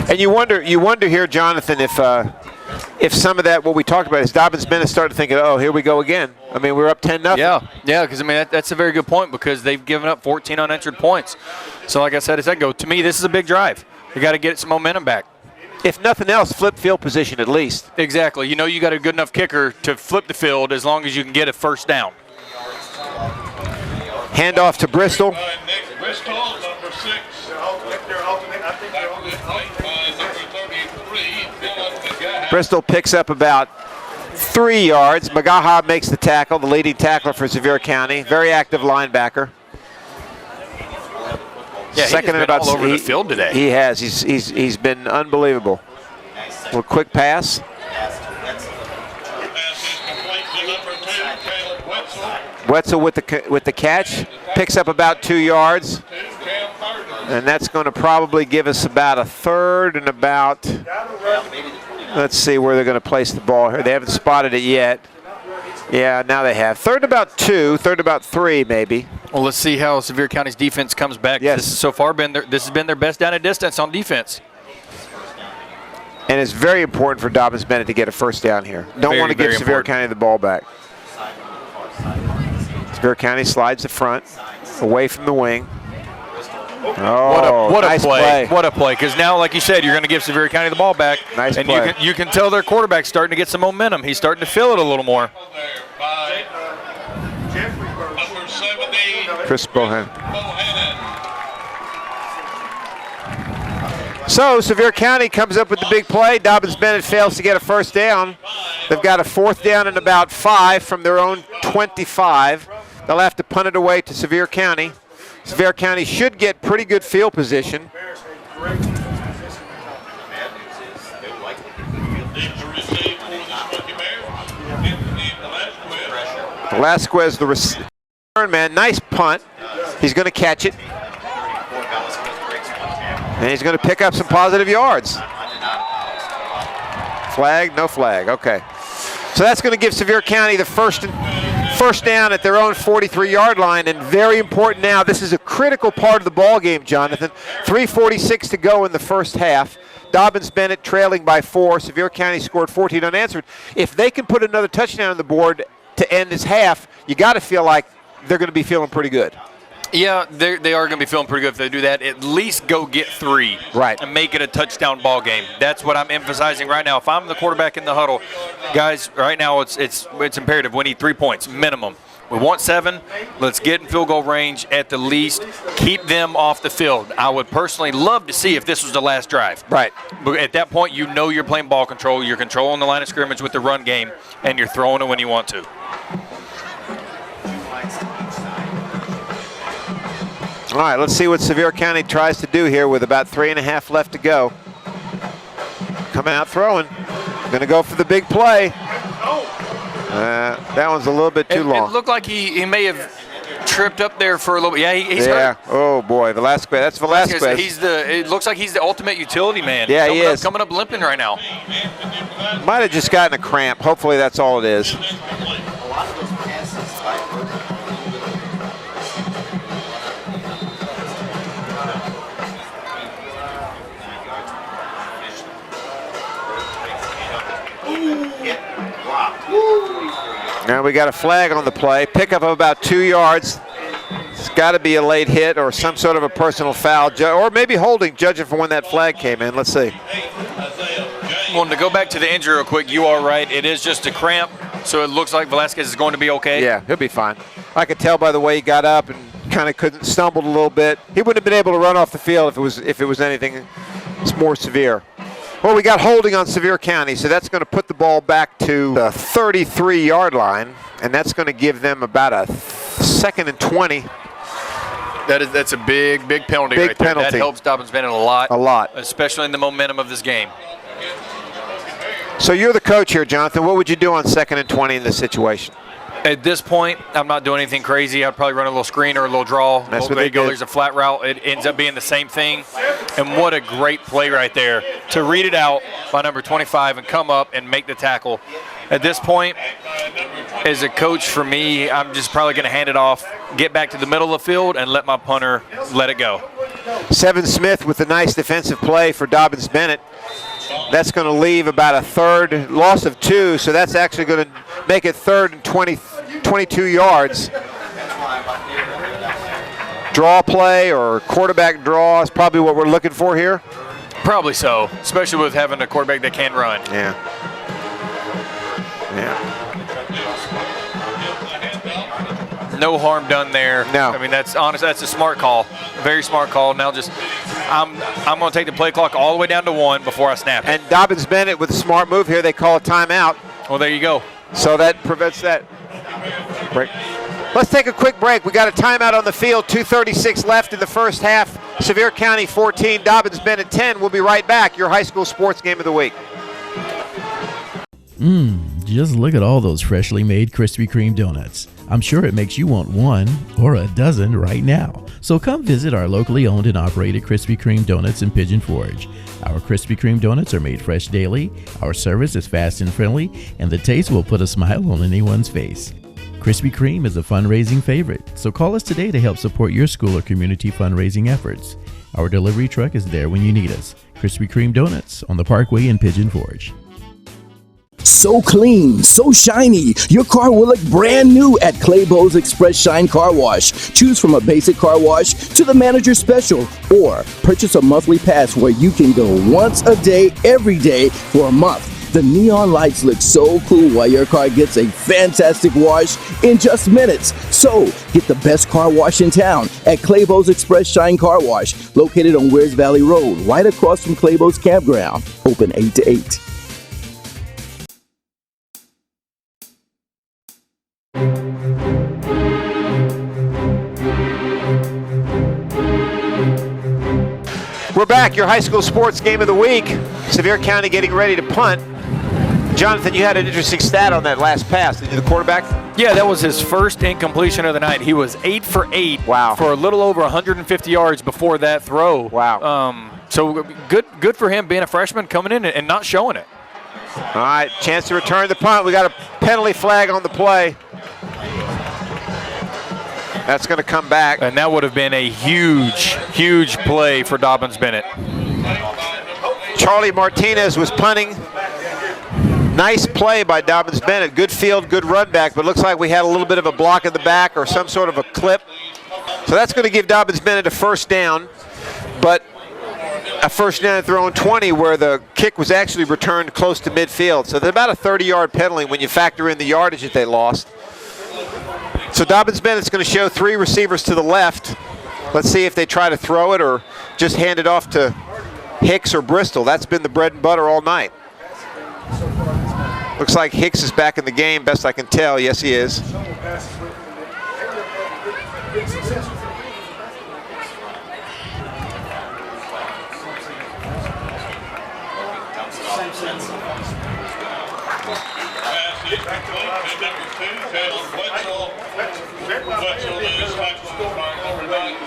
And you wonder here, Jonathan, if some of that, what we talked about, is Dobyns-Bennett starting to think, oh, here we go again. I mean, we're up 10-0. Yeah, because I mean that's a very good point because they've given up 14 unanswered points. So like I said a second ago, to me this is a big drive. You got to get some momentum back. If nothing else, flip field position at least. Exactly. You know you got a good enough kicker to flip the field as long as you can get a first down. Handoff to Bristol. Nick Bristol, number 6. Bristol picks up about 3 yards. Magaha makes the tackle, the leading tackler for Sevier County. Very active linebacker. Yeah, Second he's and been about all over the field today. He has. He's been unbelievable. A little quick pass. Wetzel with the catch, picks up about 2 yards, and that's going to probably give us about a third and about. Let's see where they're going to place the ball here. They haven't spotted it yet. Yeah, now they have. Third about 2, third about 3 maybe. Well, let's see how Sevier County's defense comes back. Yes. This has so far this has been their best down at distance on defense. And it's very important for Dobbins-Bennett to get a first down here. Don't want to give Sevier County the ball back. Sevier County slides the front, away from the wing. Oh, what a nice play. What a play. Because now, like you said, you're going to give Sevier County the ball back. Nice and play. you can tell their quarterback's starting to get some momentum. He's starting to feel it a little more. Number 70, Chris Bohannon. So Sevier County comes up with the big play. Dobbins-Bennett fails to get a first down. They've got a 4th down and about 5 from their own 25. They'll have to punt it away to Sevier County. Sevier County should get pretty good field position. Velasquez, the return man, nice punt. He's going to catch it. And he's going to pick up some positive yards. Flag, no flag, okay. So that's going to give Sevier County the first down at their own 43-yard line, and very important now. This is a critical part of the ball game, Jonathan. 3:46 to go in the first half. Dobyns-Bennett trailing by 4. Sevier County scored 14 unanswered. If they can put another touchdown on the board to end this half, you got to feel like they're going to be feeling pretty good. Yeah, they are going to be feeling pretty good if they do that. At least go get 3, right, and make it a touchdown ball game. That's what I'm emphasizing right now. If I'm the quarterback in the huddle, guys, right now it's imperative. We need 3 points minimum. We want 7. Let's get in field goal range at the least. Keep them off the field. I would personally love to see if this was the last drive. Right. But at that point, you know you're playing ball control. You're controlling the line of scrimmage with the run game, and you're throwing it when you want to. All right, let's see what Sevier County tries to do here with about 3.5 left to go. Coming out throwing. Going to go for the big play. That one's a little bit too long. It looked like he may have tripped up there for a little bit. Yeah, he's hurt. Oh boy, Velasquez. That's Velasquez. It looks like he's the ultimate utility man. Yeah, he is. Coming up limping right now. Might have just gotten a cramp. Hopefully that's all it is. A lot of those passes Now we got a flag on the play. Pickup of about 2 yards. It's got to be a late hit or some sort of a personal foul, or maybe holding, judging from when that flag came in. Let's see. Well, to go back to the injury real quick, you are right. It is just a cramp, so it looks like Velasquez is going to be okay. Yeah, he'll be fine. I could tell by the way he got up and kind of stumbled a little bit. He wouldn't have been able to run off the field if it was anything more severe. Well, we got holding on Sevier County, so that's going to put the ball back to the 33-yard line, and that's going to give them about a 2nd and 20. That's a big penalty right there. That helps Dobbins Bennett a lot. A lot. Especially in the momentum of this game. So you're the coach here, Jonathan. What would you do on 2nd and 20 in this situation? At this point, I'm not doing anything crazy. I'd probably run a little screen or a little draw. That's what they go. There's a flat route. It ends up being the same thing. And what a great play right there to read it out by number 25 and come up and make the tackle. At this point, as a coach, for me, I'm just probably going to hand it off, get back to the middle of the field, and let my punter let it go. Seven Smith with a nice defensive play for Dobbins-Bennett. That's going to leave about a third, loss of 2, so that's actually going to make it 3rd and 22 yards. Draw play or quarterback draw is probably what we're looking for here. Probably so, especially with having a quarterback that can run. Yeah. No harm done there. No. I mean, that's honest. That's a smart call. Very smart call. Now I'm going to take the play clock all the way down to 1 before I snap it. And Dobbins-Bennett with a smart move here. They call a timeout. Well, there you go. So that prevents that break. Let's take a quick break. We got a timeout on the field. 2:36 left in the first half. Sevier County 14, Dobbins-Bennett 10. We'll be right back. Your high school sports game of the week. Just look at all those freshly made Krispy Kreme donuts. I'm sure it makes you want 1 or a dozen right now. So come visit our locally owned and operated Krispy Kreme donuts in Pigeon Forge. Our Krispy Kreme donuts are made fresh daily, our service is fast and friendly, and the taste will put a smile on anyone's face. Krispy Kreme is a fundraising favorite, so call us today to help support your school or community fundraising efforts. Our delivery truck is there when you need us. Krispy Kreme donuts on the Parkway in Pigeon Forge. So clean, so shiny, your car will look brand new at Clabough's Express Shine Car Wash. Choose from a basic car wash to the manager special, or purchase a monthly pass where you can go once a day, every day for a month. The neon lights look so cool while your car gets a fantastic wash in just minutes. So, get the best car wash in town at Clabough's Express Shine Car Wash, located on Wears Valley Road, right across from Clabough's Campground. Open 8 to 8. We're back, your high school sports game of the week. Sevier County getting ready to punt. Jonathan, you had an interesting stat on that last pass. Did you, the quarterback? Yeah, that was his first incompletion of the night. He was 8 for 8 wow. for a little over 150 yards before that throw. Wow. So good for him being a freshman coming in and not showing it. All right, chance to return the punt. We got a penalty flag on the play. That's going to come back. And that would have been a huge play for Dobyns-Bennett. Charlie Martinez was punting. Nice play by Dobyns-Bennett. Good field, good run back, but looks like we had a little bit of a block in the back or some sort of a clip. So that's going to give Dobyns-Bennett a first down, but a first down throwing 20 where the kick was actually returned close to midfield. So they're about a 30-yard penalty when you factor in the yardage that they lost. So Dobyns-Bennett's going to show 3 receivers to the left. Let's see if they try to throw it or just hand it off to Hicks or Bristol. That's been the bread and butter all night. Looks like Hicks is back in the game, best I can tell. Yes, he is. Pass is complete to number 2, Taylor Wetzel. Wetzel is high school number 19,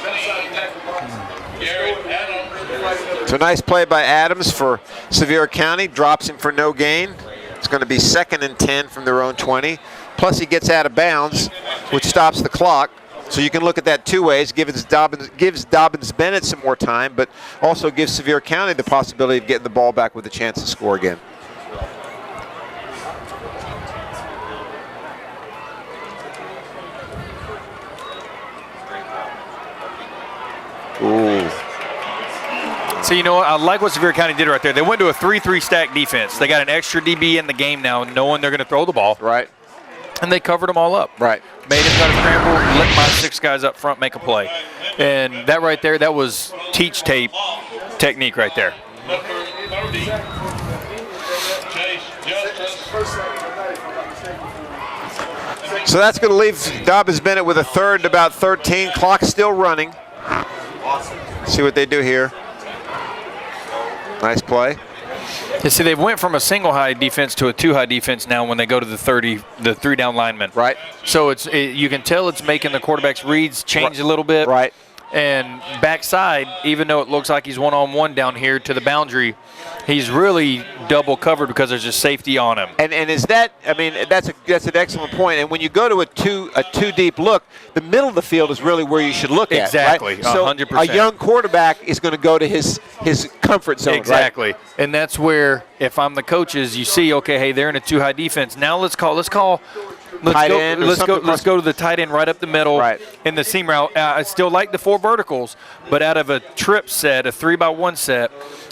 Garrett Adams. So nice play by Adams for Sevier County. Drops him for no gain. It's going to be 2nd and 10 from their own 20. Plus he gets out of bounds, which stops the clock. So you can look at that two ways. Gives Dobbins-Bennett some more time, but also gives Sevier County the possibility of getting the ball back with a chance to score again. Ooh. So, you know what? I like what Sevier County did right there. They went to a 3-3 stack defense. They got an extra DB in the game now, knowing they're going to throw the ball. Right. And they covered them all up. Right. Made him try to scramble, let my 6 guys up front make a play. And that right there, that was teach tape technique right there. Number 30, Chase Justice. So that's going to leave Dobbins-Bennett with a third and about 13. Clock still running. See what they do here. Nice play. You see, they went from a single high defense to a 2 high defense now when they go to the 3 down linemen. Right. So you can tell it's making the quarterback's reads change a little bit. Right. And backside, even though it looks like he's one-on-one down here to the boundary, he's really double covered because there's just safety on him. And is that, I mean, that's an excellent point. And when you go to a two deep look, the middle of the field is really where you should look at. Exactly, right? So 100%. a young quarterback is going to go to his comfort zone. Exactly. Right? And that's where, if I'm the coaches, you see, okay, hey, they're in a 2 high defense. Now let's go to the tight end right up the middle in the seam route. I still like the 4 verticals, but out of a trip set, a 3x1 set,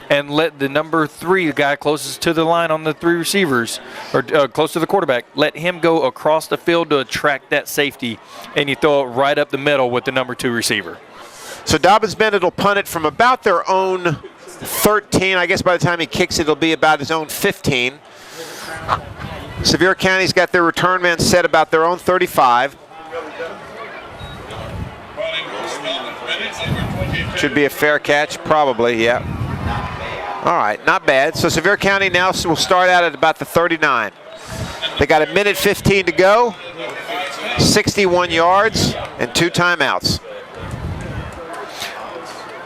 and let the number 3, the guy closest to the line on the 3 receivers, or close to the quarterback, let him go across the field to attract that safety, and you throw it right up the middle with the number 2 receiver. So Dobbins-Bennett will punt it from about their own 13. I guess by the time he kicks it, it'll be about his own 15. Sevier County's got their return man set about their own 35. Should be a fair catch, probably, yeah. All right, not bad. So Sevier County now will start out at about the 39. They got 1:15 to go, 61 yards, and 2 timeouts.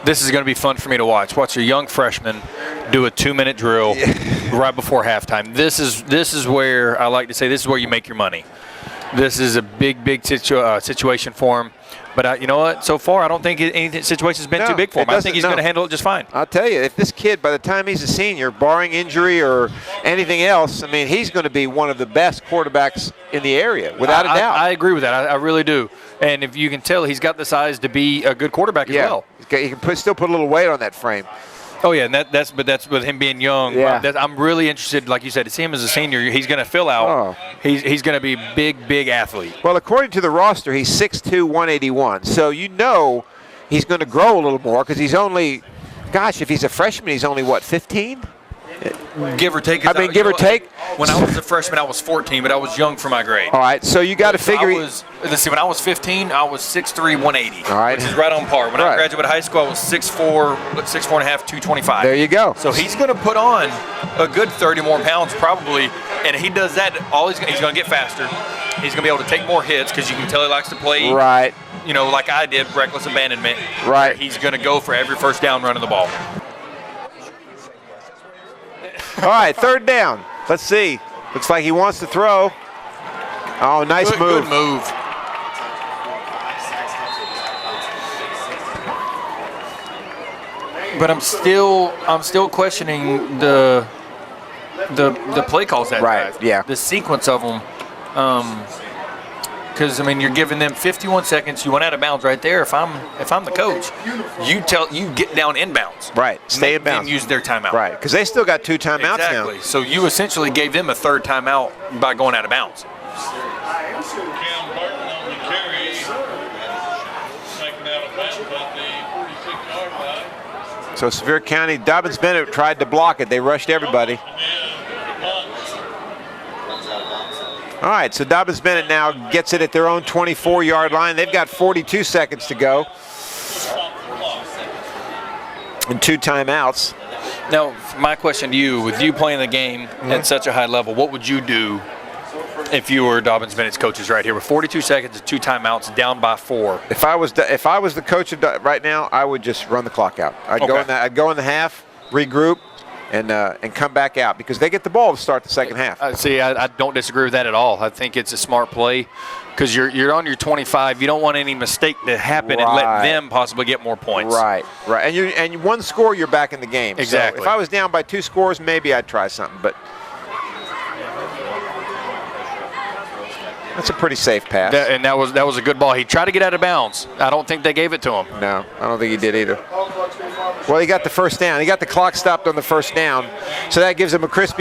This is going to be fun for me to watch. Watch a young freshman do a 2-minute drill right before halftime. This is where I like to say this is where you make your money. This is a big situation for him. But you know what? So far, I don't think any situation's been too big for him. I think he's going to handle it just fine. I'll tell you, if this kid, by the time he's a senior, barring injury or anything else, I mean, he's going to be one of the best quarterbacks in the area, without a doubt. I agree with that. I really do. And if you can tell, he's got the size to be a good quarterback as well. He can still put a little weight on that frame. Oh yeah, and that's with him being young. Yeah. I'm really interested, like you said, to see him as a senior. He's going to fill out. Oh. He's going to be big athlete. Well, according to the roster, he's 6'2", 181. So you know he's going to grow a little more because he's only, gosh, if he's a freshman, he's only what, 15? Give or take. I mean, give or take. When I was a freshman, I was 14, but I was young for my grade. All right, so you got to figure. Let's see, when I was 15, I was 6'3", 180. All right. Which is right on par. When I graduated high school, I was 6'4", 6'4 and a half, 225. There you go. So he's going to put on a good 30 more pounds probably, and he does that. He's going to get faster. He's going to be able to take more hits because you can tell he likes to play. Right. You know, like I did, reckless abandonment. Right. He's going to go for every first down run of the ball. All right, 3rd down. Let's see. Looks like he wants to throw. Oh, nice move. Good move. But I'm still questioning the play calls that drive. Yeah. The sequence of them. Because I mean, you're giving them 51 seconds. You went out of bounds right there. If I'm the coach, you get down inbounds. Right. Stay in bounds. And use their timeout. Right. Because they still got 2 timeouts exactly. now. So you essentially gave them a 3rd timeout by going out of bounds. Cam Burton on the carry, taken out of bounds at the 46-yard line. So Sevier County, Dobbins-Bennett tried to block it. They rushed everybody. All right, so Dobbins-Bennett now gets it at their own 24-yard line. They've got 42 seconds to go. And 2 timeouts. Now, my question to you, with you playing the game at such a high level, what would you do if you were Dobyns-Bennett's coaches right here with 42 seconds and 2 timeouts, down by 4? If I was the coach of right now, I would just run the clock out. I'd go in the half, regroup, and come back out because they get the ball to start the second half. I don't disagree with that at all. I think it's a smart play because you're on your 25. You don't want any mistake to happen and let them possibly get more points. Right. And one score, you're back in the game. Exactly. So if I was down by 2 scores, maybe I'd try something, but that's a pretty safe pass. That was a good ball. He tried to get out of bounds. I don't think they gave it to him. No, I don't think he did either. Well, he got the first down. He got the clock stopped on the first down, so that gives him a Krispy